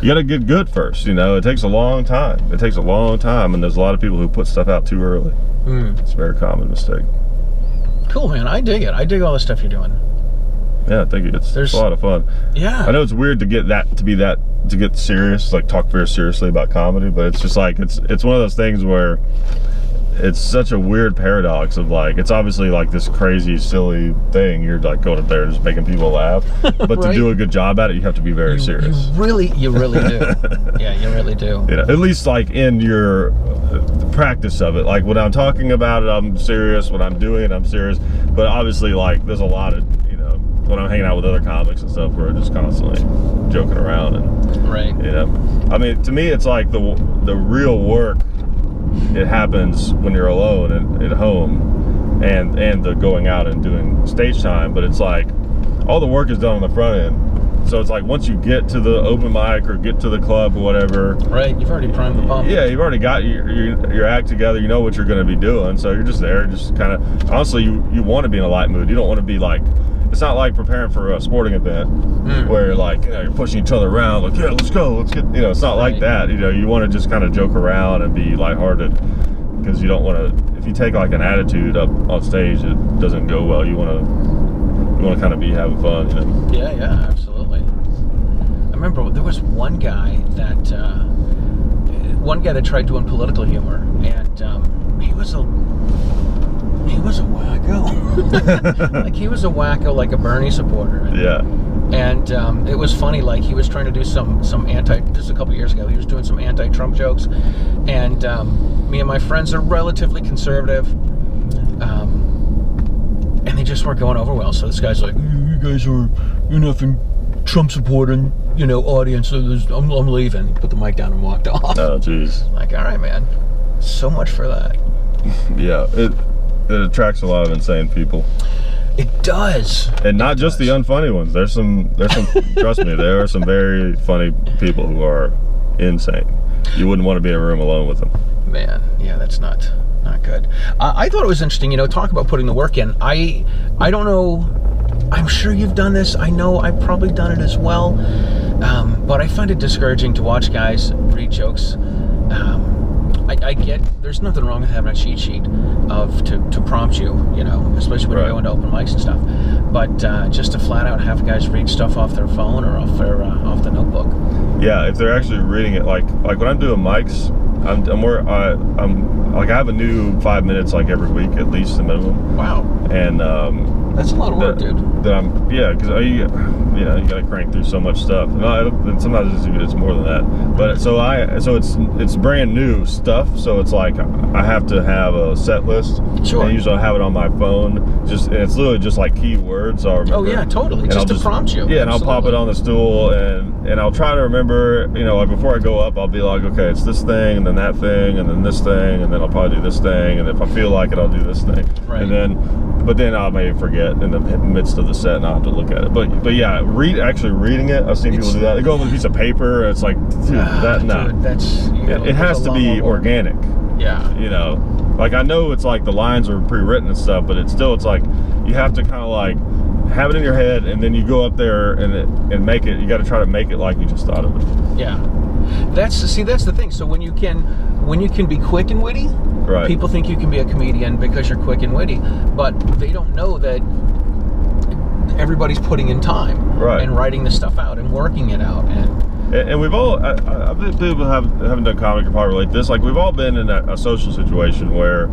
you got to get good first, you know. It takes a long time. And there's a lot of people who put stuff out too early. It's a very common mistake. Cool, man. I dig it. I dig all the stuff you're doing. Yeah, thank you. It's a lot of fun. Yeah. I know it's weird to get serious, like talk very seriously about comedy, but it's just like, it's one of those things where it's such a weird paradox of like, it's obviously like this crazy, silly thing. You're like going up there and just making people laugh, but right? To do a good job at it, you have to be very serious. You really do. Yeah, you really do. You know, at least like in your practice of it. Like when I'm talking about it, I'm serious. When I'm doing it, I'm serious. But obviously, like there's a lot of, you know, when I'm hanging out with other comics and stuff, we're just constantly joking around and right. You know, I mean, to me, it's like the real work. It happens when you're alone at home and the going out and doing stage time, but it's like all the work is done on the front end. So it's like once you get to the open mic or get to the club or whatever, right, you've already primed the pump. Yeah, you've already got your act together, you know what you're going to be doing, so you're just there, just kind of, honestly, you want to be in a light mood. You don't want to be like, it's not like preparing for a sporting event where like, you know, you're pushing each other around, like, yeah, let's go, let's get, you know, it's not like that. You know, you want to just kind of joke around and be lighthearted, because you don't want to, if you take like an attitude up on stage, it doesn't go well. You want to kind of be having fun, you know? Yeah, absolutely. I remember there was one guy that tried doing political humor, and he was a wacko. Like he was a wacko, like a Byrne supporter. Yeah. And it was funny, like he was trying to do some just a couple years ago, he was doing some anti-Trump jokes, and me and my friends are relatively conservative, and they just weren't going over well. So this guy's like, you guys are enough in Trump supporting, you know, audience, so I'm leaving. He put the mic down and walked off. Oh, jeez. Like, all right, man. So much for that. Yeah, it attracts a lot of insane people. It does. And not just the unfunny ones. There's some trust me, there are some very funny people who are insane. You wouldn't want to be in a room alone with them. Man, yeah, that's not good. I thought it was interesting, you know, talk about putting the work in. I don't know, I'm sure you've done this. I know I've probably done it as well. But I find it discouraging to watch guys read jokes. I get there's nothing wrong with having a cheat sheet to prompt you, you know, especially when you're going to open mics and stuff. But just to flat out have guys read stuff off their phone or off the notebook. Yeah, if they're actually reading it, like when I'm doing mics, I'm like I have a new 5 minutes like every week at least, the minimum. Wow. And that's a lot of work, dude. Because you got to crank through so much stuff. And sometimes it's more than that. But so it's brand new stuff. So it's like I have to have a set list. Sure. And usually I have it on my phone. And it's literally just like keywords. So I remember. Oh yeah, totally. And Just to prompt you. Yeah, and I'll pop it on the stool, and I'll try to remember. Like before I go up, I'll be like, okay, it's this thing, and then that thing, and then this thing, and then I'll probably do this thing, and if I feel like it, I'll do this thing. Right. But then I may forget in the midst of the set, and I'll have to look at it. But yeah, actually reading it, I've seen people do that. They go with a piece of paper, and it's like, dude, that's it has to be organic. Yeah. Like I know it's like the lines are pre-written and stuff, but it's like you have to kind of like have it in your head, and then you go up there and make it. You got to try to make it like you just thought of it. Yeah. That's the thing. So when you can be quick and witty, right. People think you can be a comedian because you're quick and witty, but they don't know that everybody's putting in time, right. And writing the stuff out and working it out. And we've all, I think people haven't done comedy can probably relate to this. Like we've all been in a social situation where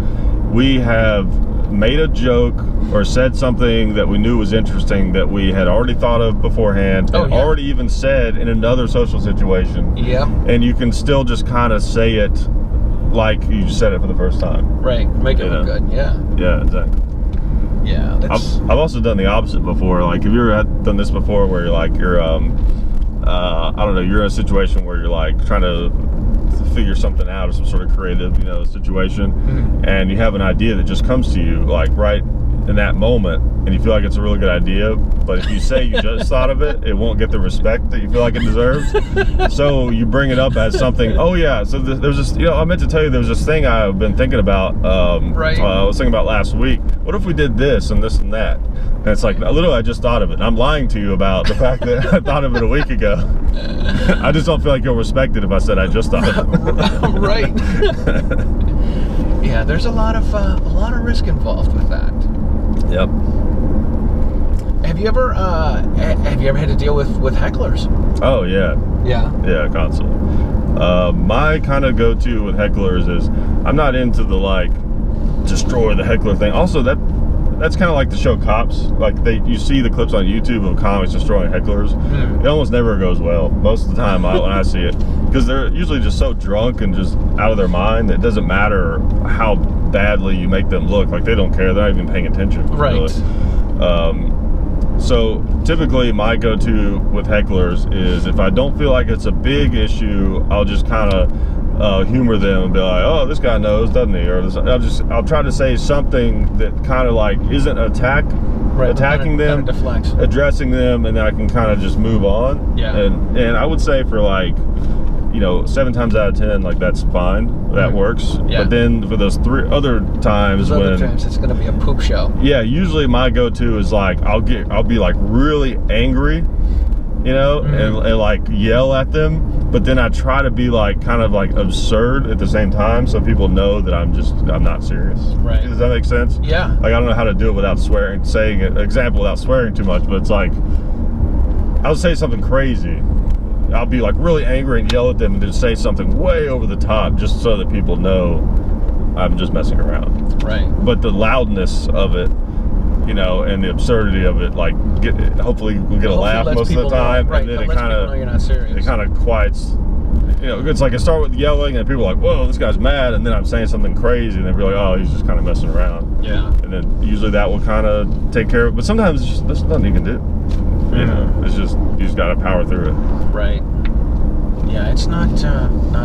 we have made a joke or said something that we knew was interesting that we had already thought of beforehand and already even said in another social situation. Yeah. And you can still just kind of say it like you said it for the first time. Right. Make it look good. Yeah. Yeah, exactly. Yeah. I've also done the opposite before. Like, have you ever done this before where you're like, you're I don't know, you're in a situation where you're like trying to figure something out or some sort of creative, situation, mm-hmm. and you have an idea that just comes to you like right in that moment, and you feel like it's a really good idea, but if you say you just thought of it, it won't get the respect that you feel like it deserves. So you bring it up as something. Oh yeah, so there's this. I meant to tell you there was this thing I've been thinking about. Right. I was thinking about last week. What if we did this and this and that? And it's like literally I just thought of it. And I'm lying to you about the fact that I thought of it a week ago. I just don't feel like you'll respect it if I said I just thought of it. Right. Yeah, there's a lot of risk involved with that. Yep. Have you ever had to deal with hecklers? Oh yeah. Yeah. Yeah, constantly. My kind of go-to with hecklers is I'm not into the like destroy the heckler thing. Also, that's kind of like the show Cops. Like you see the clips on YouTube of comics destroying hecklers. Mm. It almost never goes well. Most of the time when I see it, because they're usually just so drunk and just out of their mind that it doesn't matter how badly you make them look. Like they don't care. They're not even paying attention. Right. Really. So typically my go-to with hecklers is if I don't feel like it's a big issue, I'll just kind of humor them and be like, oh, this guy knows, doesn't he? Or I'll try to say something that kind of like isn't attacking them, deflects. Addressing them, and then I can kind of just move on. Yeah. And I would say for like 7 times out of 10, like that's fine. That works. Yeah. But then for those 3 other times it's going to be a poop show. Yeah, usually my go-to is like I'll be like really angry, mm-hmm. and like yell at them, but then I try to be like kind of like absurd at the same time so people know that I'm not serious. Right. Does that make sense? Yeah. Like I don't know how to do it without swearing, saying an example without swearing too much, but it's like I'll say something crazy. I'll be like really angry and yell at them and then say something way over the top just so that people know I'm just messing around. Right. But the loudness of it, and the absurdity of it, like hopefully we'll get a laugh most of the time. Right. And then it kind of quiets. It's like I start with yelling and people are like, whoa, this guy's mad, and then I'm saying something crazy and they're like, oh, he's just kind of messing around. Yeah. And then usually that will kind of take care of it. But sometimes there's nothing you can do. It's just you just gotta power through it. Right. Yeah, it's not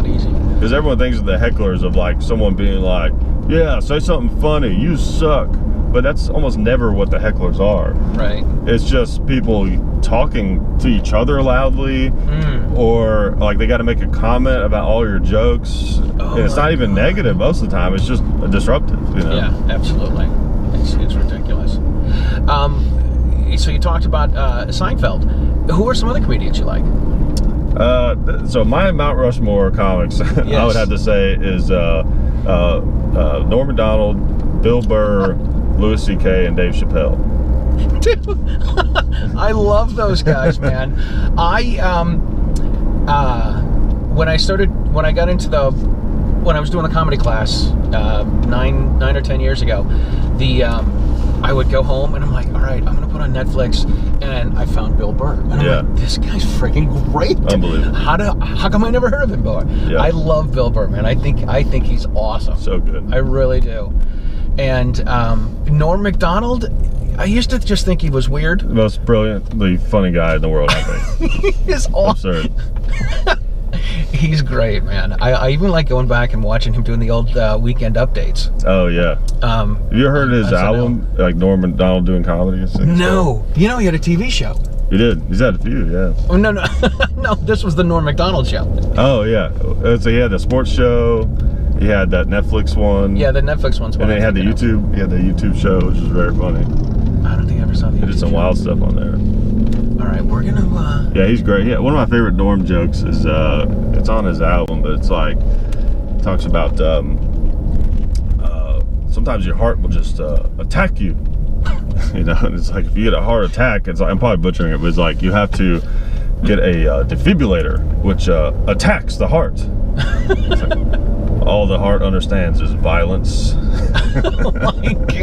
easy. Because everyone thinks of the hecklers of like someone being like, yeah, say something funny, you suck. But that's almost never what the hecklers are. Right. It's just people talking to each other loudly, or like they got to make a comment about all your jokes, and it's not even negative most of the time. It's just disruptive. Yeah, absolutely. It's ridiculous. So you talked about Seinfeld. Who are some other comedians you like? So my Mount Rushmore comics, yes. I would have to say is Norm Macdonald, Bill Burr, Louis C.K., and Dave Chappelle. I love those guys, man. When I was doing a comedy class 9 or 10 years ago, I would go home and I'm like, all right, I'm going to put on Netflix, and I found Bill Burr. And I'm like, this guy's freaking great. Unbelievable. How come I never heard of him before? Yeah. I love Bill Burr, man. I think he's awesome. So good. I really do. And Norm Macdonald, I used to just think he was weird. The most brilliantly funny guy in the world, I think. He's awesome. Absurd. He's great, man. I even like going back and watching him doing the old weekend updates. Oh, yeah. Have you heard his album, like Norm Macdonald doing comedy? No. You know, he had a TV show. He did. He's had a few, yeah. Oh, no. No, this was the Norm Macdonald show. Oh, yeah. So he had the sports show. He had that Netflix one. Yeah, the Netflix one's one. And he had the YouTube. He had the YouTube show, which was very funny. I don't think I ever saw the YouTube. He did some wild stuff on there. All right, we're gonna. Yeah, he's great. Yeah, one of my favorite Norm jokes is it's on his album, but it's like talks about sometimes your heart will just attack you. You know, and it's like if you get a heart attack, it's like, I'm probably butchering it, but it's like you have to get a defibrillator, which attacks the heart. It's like, all the heart understands is violence. Oh my god!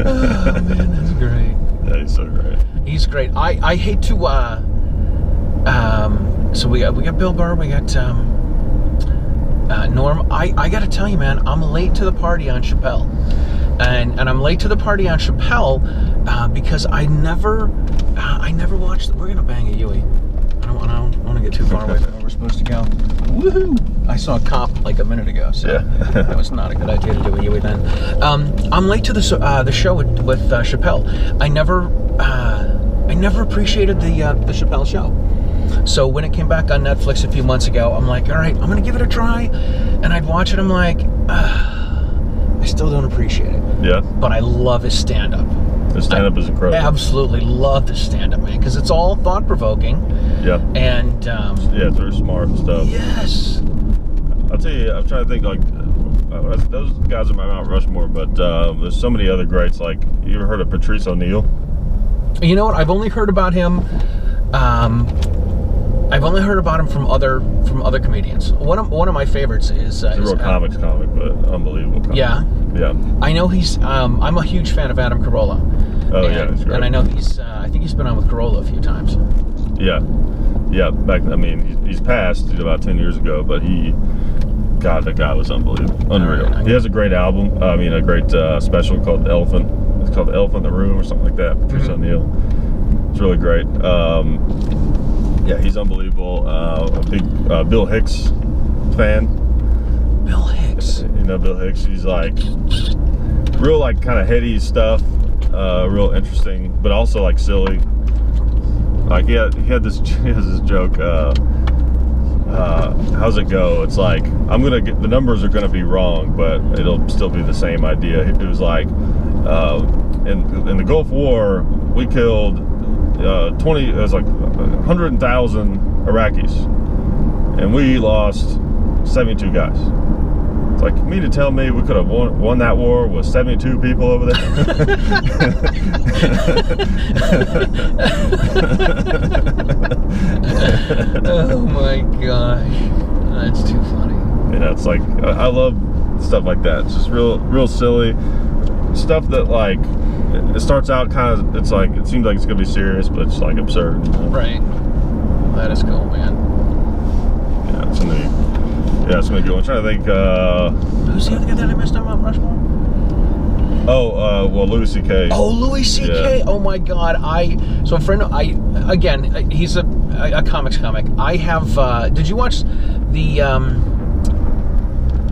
Oh man, that's great. Yeah, he's so great. He's great. I hate to. So we got Bill Burr. We got Norm. I got to tell you, man, I'm late to the party on Chappelle, and I'm late to the party on Chappelle because I never watched. We're gonna bang a Yui. I don't want to get too far away from where we're supposed to go. Woohoo! I saw a cop like a minute ago, so yeah. That was not a good idea to do a Yui then. I'm late to the show with Chappelle. I never appreciated the Chappelle show. So when it came back on Netflix a few months ago, I'm like, all right, I'm gonna give it a try. And I'd watch it. I'm like, I still don't appreciate it. Yeah. But I love his stand-up. His stand-up is incredible. Absolutely love his stand-up, man, because it's all thought-provoking. Yeah. And yeah, it's very smart stuff. Yes. I'll tell you, I'm trying to think, like, those guys are my Mount Rushmore, but there's so many other greats. Like, you ever heard of Patrice O'Neal? You know what? I've only heard about him. I've only heard about him from other comedians. One of my favorites is. He's a real comic, but unbelievable comic. Yeah. Yeah. I know he's. I'm a huge fan of Adam Carolla. Oh, yeah, he's great. And I know he's. I think he's been on with Carolla a few times. Yeah. Yeah. He's passed about 10 years ago, but God, that guy was unbelievable. Unreal. He has a great album. A great special called Elephant. It's called The Elephant in the Room or something like that. Patrice O'Neal. It's really great. Yeah, he's unbelievable. A big Bill Hicks fan. Bill Hicks. You know Bill Hicks. He's like real, like kind of heady stuff. Real interesting, but also like silly. Like he has this joke. How's it go? It's like the numbers are gonna be wrong, but it'll still be the same idea. It was like in the Gulf War we killed 100,000 Iraqis, and we lost 72 guys. It's like, me to tell me we could have won that war with 72 people over there? Oh my gosh, that's too funny. Yeah, it's like I love stuff like that. It's just real silly stuff that like. It starts out kind of, it's like, it seems like it's going to be serious, but it's like absurd. You know? Right. That is cool, man. Yeah, it's going to be good. I'm trying to think, who's the other guy that I missed on Mount Rushmore? Well, Louis C.K. Oh, Louis C.K. Yeah. Oh my God. He's a comics comic. I have, did you watch the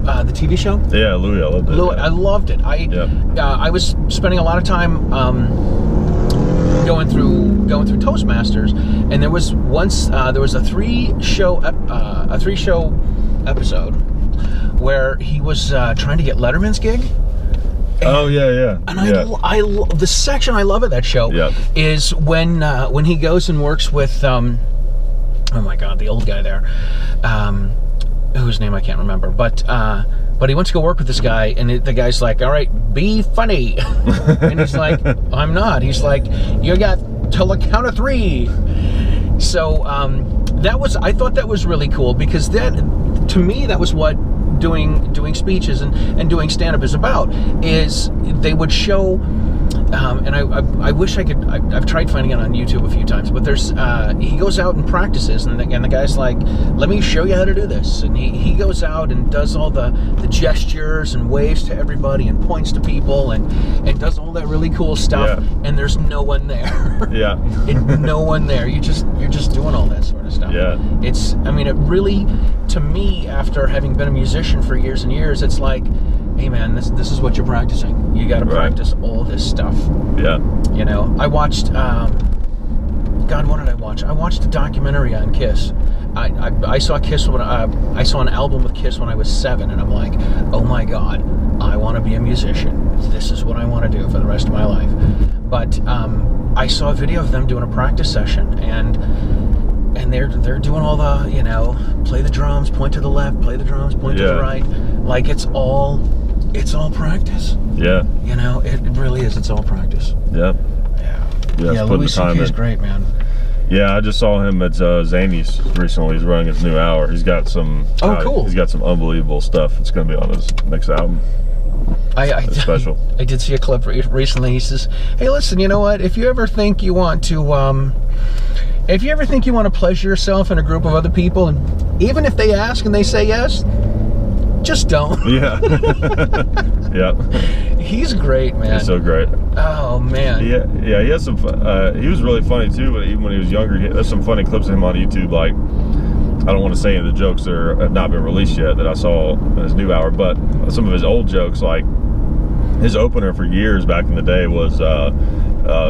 TV show? Yeah, Louis, I loved it. Louis, I loved it. I was spending a lot of time going through Toastmasters, and there was once there was a three show episode where he was trying to get Letterman's gig. Oh yeah. And I the section I love of that show is when he goes and works with oh my God, the old guy there. Whose name I can't remember, but he wants to go work with this guy, and the guy's like, all right, be funny. And he's like, I'm not. He's like, you got till the count of 3. So I thought that was really cool, because to me that was what doing speeches and doing stand-up is about, is they would show, and I wish I could, I've tried finding it on YouTube a few times, but there's, he goes out and practices, and the guy's like, let me show you how to do this, and he goes out and does all the gestures and waves to everybody and points to people and does all that really cool stuff, and there's no one there. Yeah. No one there. You're just doing all that sort of stuff. Yeah. I mean, it really, to me, after having been a musician for years and years, it's like, hey man, this is what you're practicing. You got to practice all this stuff. Yeah. You know, I watched, God, what did I watch? I watched a documentary on Kiss. I saw Kiss when I saw an album with Kiss when I was 7, and I'm like, oh my God, I want to be a musician. This is what I want to do for the rest of my life. But I saw a video of them doing a practice session, and they're doing all the, you know, play the drums, point to the left, play the drums, point to the right. Like it's all practice. Yeah. You know, it really is. It's all practice. Yeah. Yeah, Louis C.K. is great, man. Yeah, I just saw him at Zany's recently. He's running his new hour. He's got some. Cool. He's got some unbelievable stuff. It's going to be on his next album. It's special. I did see a clip recently. He says, "Hey, listen, you know what? If you ever think you want to, pleasure yourself in a group of other people, and even if they ask and they say yes, just don't." Yeah. Yeah. He's great, man. He's so great. Oh man. Yeah. He has some. He was really funny too. But even when he was younger, there's some funny clips of him on YouTube. Like, I don't want to say any of the jokes that have not been released yet that I saw in his new hour, but some of his old jokes, like his opener for years back in the day was,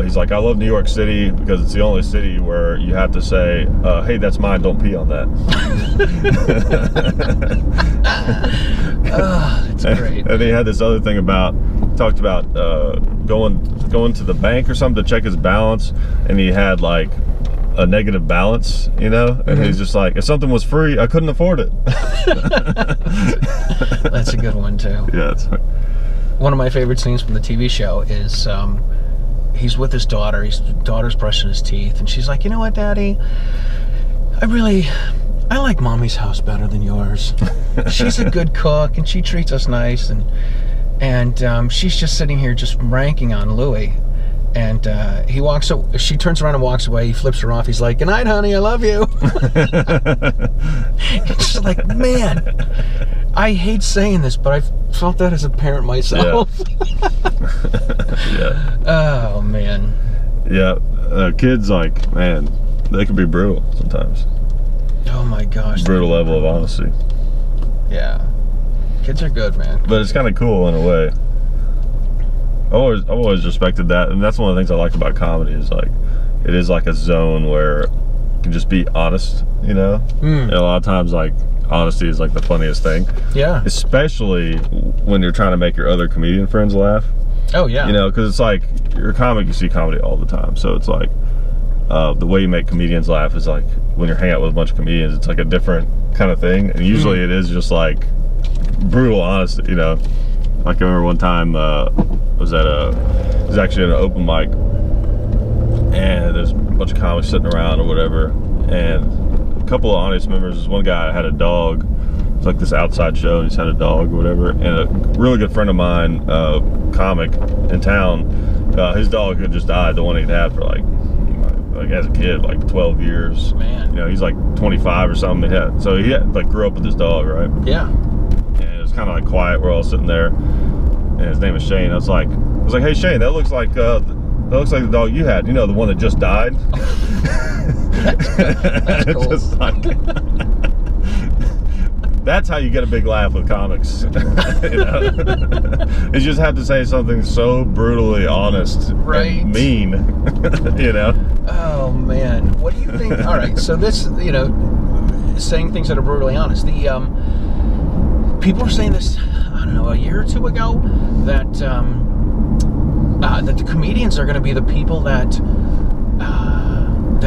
he's like, I love New York City because it's the only city where you have to say, hey, that's mine, don't pee on that. Oh, that's great. And he had this other thing talked about going to the bank or something to check his balance, and he had like a negative balance, you know, and he's just like, if something was free, I couldn't afford it. That's a good one too. Yeah, it's one of my favorite scenes from the TV show is he's with his daughter. His daughter's brushing his teeth, and she's like, you know what, Daddy, I like Mommy's house better than yours. She's a good cook, and she treats us nice, and she's just sitting here just ranking on Louis. And she turns around and walks away. He flips her off. He's like, good night, honey, I love you. It's just like, man, I hate saying this, but I've felt that as a parent myself. Yeah. Oh, man. Yeah. Kids, like, man, they can be brutal sometimes. Oh, my gosh. Brutal level of honesty. Yeah. Kids are good, man. But it's kind of cool in a way. I've always respected that, and that's one of the things I like about comedy is like it is like a zone where you can just be honest, you know. And a lot of times, like, honesty is like the funniest thing. Yeah. Especially when you're trying to make your other comedian friends laugh. Oh yeah. You know, because it's like you're a comic, you see comedy all the time, so it's like the way you make comedians laugh is like when you're hanging out with a bunch of comedians, it's like a different kind of thing, and usually it is just like brutal honesty, you know. Like I remember one time it was actually at an open mic, and there's a bunch of comics sitting around or whatever, and a couple of audience members, this one guy had a dog. It was like this outside show, and he just had a dog or whatever, and a really good friend of mine, comic in town, his dog had just died, the one he'd had for like as a kid, like 12 years. Man. You know, he's like 25 or something. So he grew up with this dog, right? Yeah. Kind of like quiet. We're all sitting there, and his name is Shane. I was like, hey Shane, that looks like the dog you had. You know, the one that just died. That's cool. Just like, that's how you get a big laugh with comics. You know? You just have to say something so brutally honest, and mean. You know. Oh man, what do you think? All right, so this, you know, saying things that are brutally honest. People were saying this, I don't know, a year or two ago, that that the comedians are going to be the people that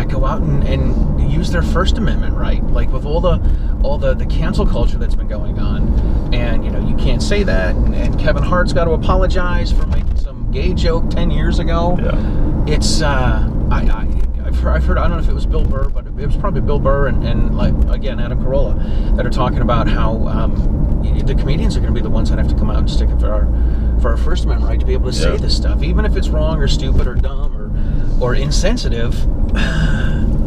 go out and use their First Amendment right, like with all the cancel culture that's been going on, and you know, you can't say that, and Kevin Hart's got to apologize for making some gay joke 10 years ago. Yeah. It's I've heard, I don't know if it was Bill Burr, but it was probably Bill Burr and like, again, Adam Carolla, that are talking about how the comedians are going to be the ones that have to come out and stick up for our First Amendment right to be able to say this stuff, even if it's wrong or stupid or dumb or insensitive.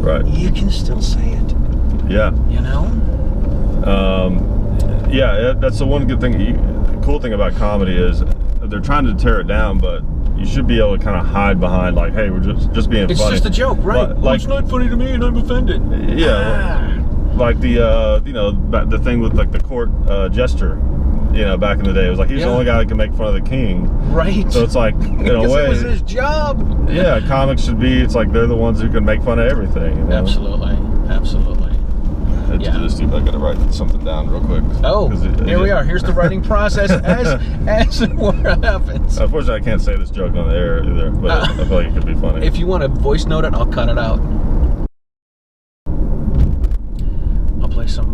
Right. You can still say it. Yeah. You know. Yeah, that's the one good thing. The cool thing about comedy is they're trying to tear it down, but you should be able to kind of hide behind, like, hey, we're just being funny. It's just a joke, right? Like, it's not funny to me, and I'm offended. Yeah, like the the thing with like the court jester, back in the day, it was like he's the only guy that can make fun of the king. Right. So it's like, in a way, it was his job. Yeah, comics should be. It's like they're the ones who can make fun of everything. Absolutely. Just see if I gotta write something down real quick. Oh, here we are. Here's the writing process as it happens. Unfortunately, I can't say this joke on the air either, but I feel like it could be funny. If you want to voice note it, I'll cut it out. I'll play some.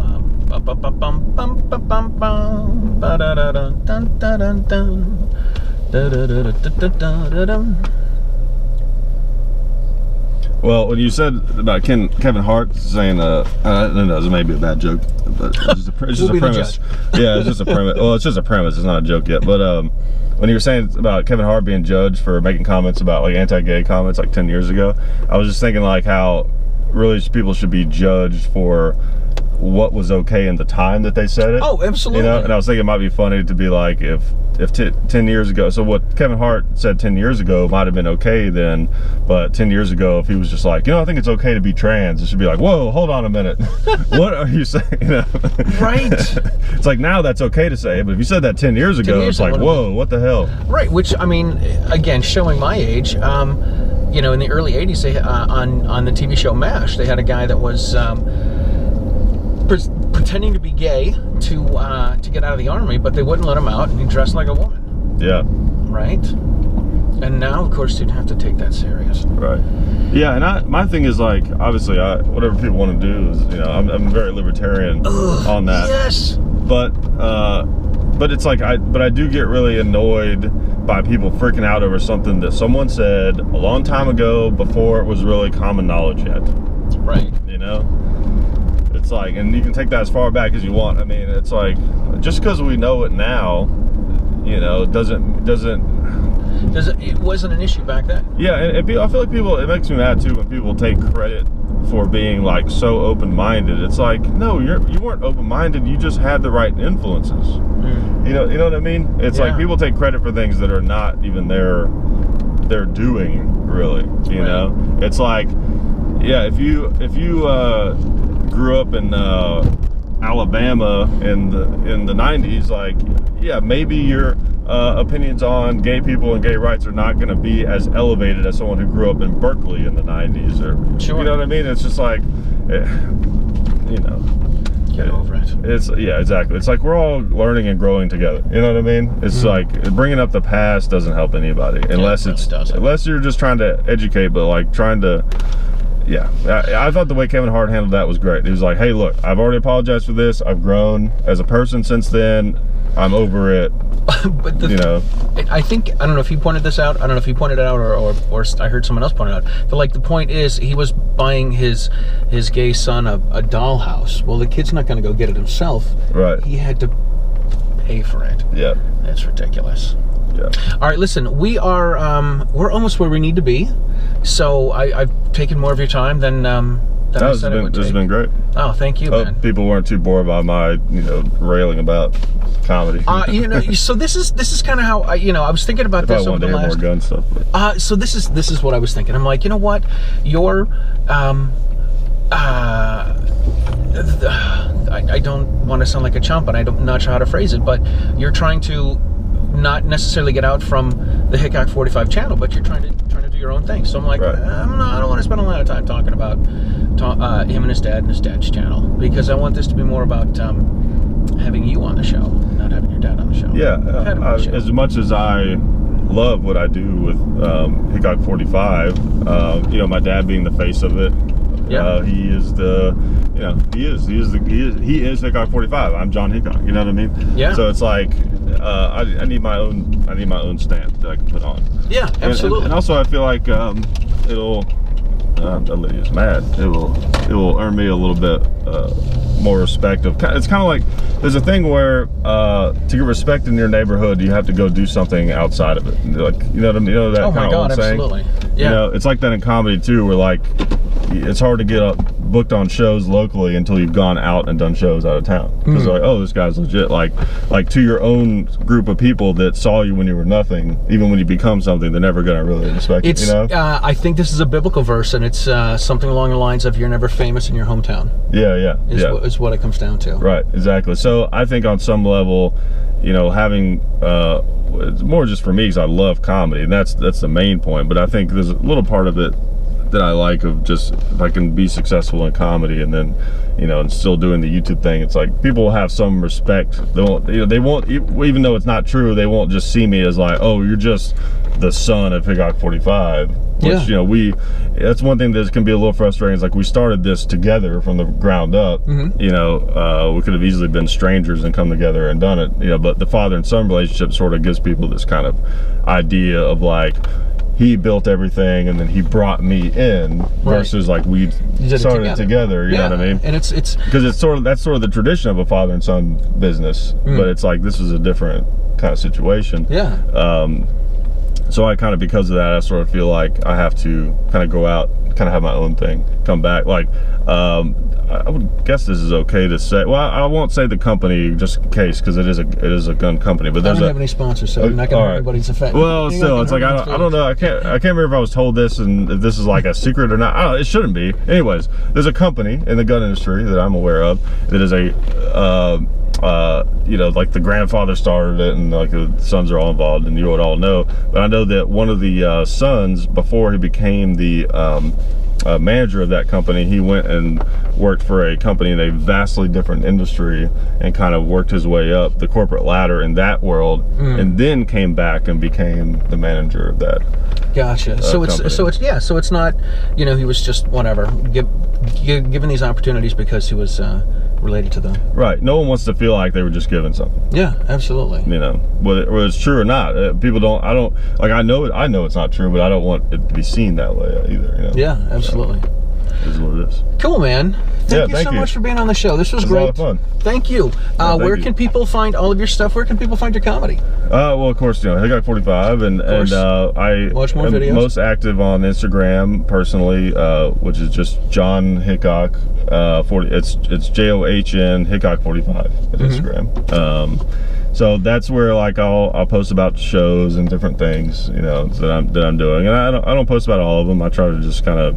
Well, when you said about Kevin Hart saying, I don't know, this may be a bad joke, but it's just a premise. Yeah, it's just a premise. Well, it's just a premise. It's not a joke yet. But when you were saying about Kevin Hart being judged for making comments about like anti-gay comments like 10 years ago, I was just thinking like how really people should be judged for what was okay in the time that they said it. Oh, absolutely. And I was thinking it might be funny to be like if 10 years ago, so what Kevin Hart said 10 years ago might have been okay then, but 10 years ago, if he was just like, I think it's okay to be trans, it should be like, whoa, hold on a minute. What are you saying? Right. It's like now that's okay to say, but if you said that 10 years ago, it's like, whoa, what the hell? Right, which, I mean, again, showing my age, in the early 80s, they, on the TV show MASH, they had a guy that was pretending to be gay to get out of the army, but they wouldn't let him out, and he dressed like a woman. Yeah. Right? And now, of course, you'd have to take that serious. Right. Yeah, and my thing is like, obviously, whatever people want to do is, I'm very libertarian on that. Yes. But it's like, I do get really annoyed by people freaking out over something that someone said a long time ago before it was really common knowledge yet. Right. It's like, and you can take that as far back as you want. I mean, it's like, just because we know it now, it wasn't an issue back then. Yeah, and I feel like it makes me mad too when people take credit for being like so open-minded. It's like, no, you weren't open-minded, you just had the right influences. You know what I mean? It's like people take credit for things that are not even their doing, really. You know? It's like, yeah, if you grew up in Alabama in the 90s, like, yeah, maybe your opinions on gay people and gay rights are not going to be as elevated as someone who grew up in Berkeley in the 90s, or sure. You know what I mean? It's just like, get over it. It's exactly. It's like we're all learning and growing together. You know what I mean? It's like bringing up the past doesn't help anybody unless unless you're just trying to educate, but like trying to. Yeah, I thought the way Kevin Hart handled that was great. He was like, hey, look, I've already apologized for this. I've grown as a person since then. I'm over it. But I don't know if he pointed this out. I don't know if he pointed it out or I heard someone else point it out. But like the point is, he was buying his gay son a dollhouse. Well, the kid's not going to go get it himself. Right. He had to pay for it. Yeah. That's ridiculous. Yeah. All right, listen, we're almost where we need to be. So I've taken more of your time than I said it would take. This has been great. Oh, thank you, man. People weren't too bored by my, railing about comedy. So this is kind of how I was thinking about this over the last. More gun stuff. But. So this is what I was thinking. I'm like, you know what, you're I don't want to sound like a chump, and I'm not sure how to phrase it, but you're trying to not necessarily get out from the Hickok 45 channel, but you're trying to do your own thing. So I'm like, right. I don't want to spend a lot of time talking about him and his dad and his dad's channel, because I want this to be more about having you on the show, not having your dad on the show. Yeah, as much as I love what I do with Hickok 45, my dad being the face of it. Yeah. He is he is Hickok 45. I'm John Hickok. You know what I mean? Yeah. So it's like I need my own stamp that I can put on. Yeah, absolutely. And also I feel like it'll that lady is mad. It will earn me a little bit more respect. It's kind of like, there's a thing where to get respect in your neighborhood, you have to go do something outside of it. Like, you know what I mean? You know that oh kind my of God, old saying? absolutely. Yeah. You know, it's like that in comedy too, where like, it's hard to get booked on shows locally until you've gone out and done shows out of town. Because they're like, oh, this guy's legit. Like to your own group of people that saw you when you were nothing, even when you become something, they're never gonna really respect you, you know? I think this is a biblical verse, and it's something along the lines of "You're never famous in your hometown." Is what it comes down to. Right, exactly. So I think on some level, you know, having it's more just for me because I love comedy, and that's the main point. But I think there's a little part of it that I like of just, if I can be successful in comedy and then, you know, and still doing the YouTube thing, it's like people will have some respect. They won't, you know, they won't, even though it's not true, they won't just see me as like, oh, you're just the son of Hickok 45. Which, you know, that's one thing that can be a little frustrating. It's like, we started this together from the ground up. You know, we could have easily been strangers and come together and done it, you know, but the father and son relationship sort of gives people this kind of idea of like, he built everything and then he brought me in, versus like we started it together. You know what I mean? And it's because that's sort of the tradition of a father and son business, but it's like, this is a different kind of situation. So I kind of, because of that, I sort of feel like I have to kind of go out, kind of have my own thing, come back. Like, I would guess this is okay to say. Well, I won't say the company just in case, because it is a gun company. But I don't have any sponsors, so I'm not going to hurt anybody's effect. Well, still, it's like I don't know. I can't remember if I was told this and if this is like a secret or not. I don't know, it shouldn't be. Anyways, there's a company in the gun industry that I'm aware of that is a you know, like the grandfather started it, and like the sons are all involved, and you would all know. But I know that one of the sons, before he became the manager of that company, he went and worked for a company in a vastly different industry and kind of worked his way up the corporate ladder in that world, and then came back and became the manager of that. Gotcha. So it's not, you know, he was just whatever given these opportunities because he was related to them. Right. No one wants to feel like they were just given something. Yeah, absolutely. You know, whether it's true or not. People don't. I don't. Like, I know it's not true, but I don't want it to be seen that way either. You know? Yeah, absolutely. So, it is what it is. Cool, man. Thank you so much for being on the show. This was great. A lot of fun. Thank you. Where can people find all of your stuff? Where can people find your comedy? Well, of course, you know, Hickok 45, and I watch more am videos. Most active on Instagram personally, which is just John Hickok 40. It's JOHN Hickok 45 at Instagram. So that's where like I'll post about shows and different things, you know, that I'm doing, and I don't post about all of them. I try to just kind of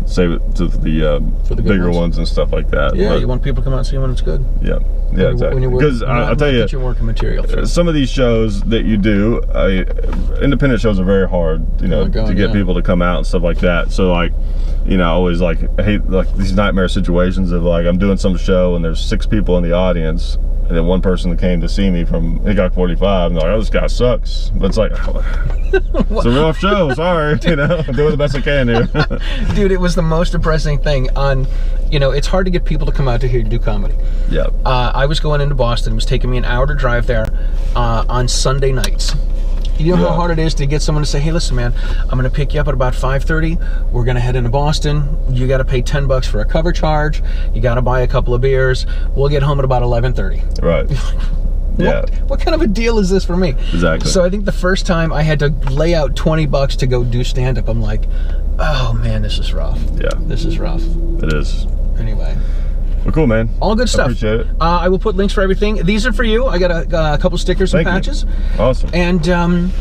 save it to the bigger ones and stuff like that. Yeah, you want people to come out and see when it's good. Yeah, exactly. Because I'll tell you, you're working material through. Some of these shows that you do, independent shows are very hard, you know, to get people to come out and stuff like that. So like, you know, I always like hate like these nightmare situations of like, I'm doing some show and there's 6 people in the audience, and then one person that came to see me from Hickok 45, and they're like, oh, this guy sucks. But it's like, it's a rough show, sorry, you know, I'm doing the best I can here. Dude, it was the most depressing thing on, you know, it's hard to get people to come out to here to do comedy. Yeah. I was going into Boston. It was taking me an hour to drive there on Sunday nights. You know how hard it is to get someone to say, hey, listen, man, I'm going to pick you up at about 5:30. We're going to head into Boston. You got to pay $10 for a cover charge. You got to buy a couple of beers. We'll get home at about 11:30. Right. Yeah. What kind of a deal is this for me? Exactly. So I think the first time I had to lay out $20 to go do stand-up, I'm like, oh, man, this is rough. Yeah. This is rough. It is. Anyway. Well, cool, man. All good stuff. I appreciate it. I will put links for everything. These are for you. I got a couple stickers and patches. Awesome. And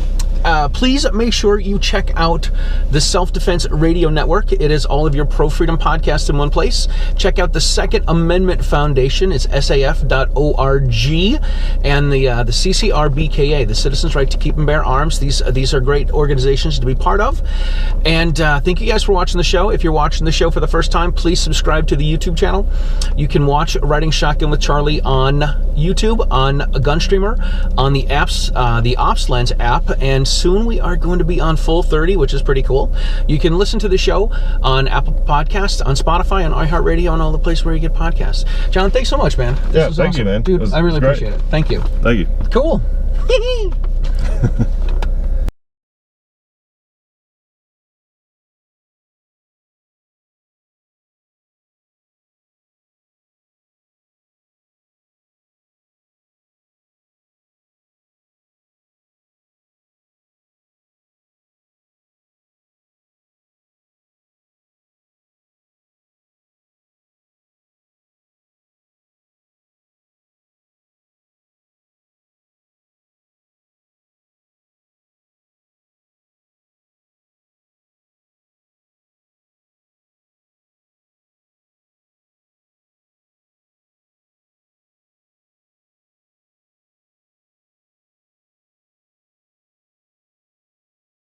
please make sure you check out the Self-Defense Radio Network. It is all of your pro-freedom podcasts in one place. Check out the Second Amendment Foundation. It's saf.org. And the CCRBKA, the Citizens' Right to Keep and Bear Arms. These are great organizations to be part of. And thank you guys for watching the show. If you're watching the show for the first time, please subscribe to the YouTube channel. You can watch Riding Shotgun with Charlie on YouTube, on Gunstreamer, on the apps, the Ops Lens app, and soon we are going to be on Full 30, which is pretty cool. You can listen to the show on Apple Podcasts, on Spotify, on iHeartRadio, and all the places where you get podcasts. John, thanks so much, man. This was awesome. You, man. Dude, I really appreciate it. Thank you. Thank you. Cool.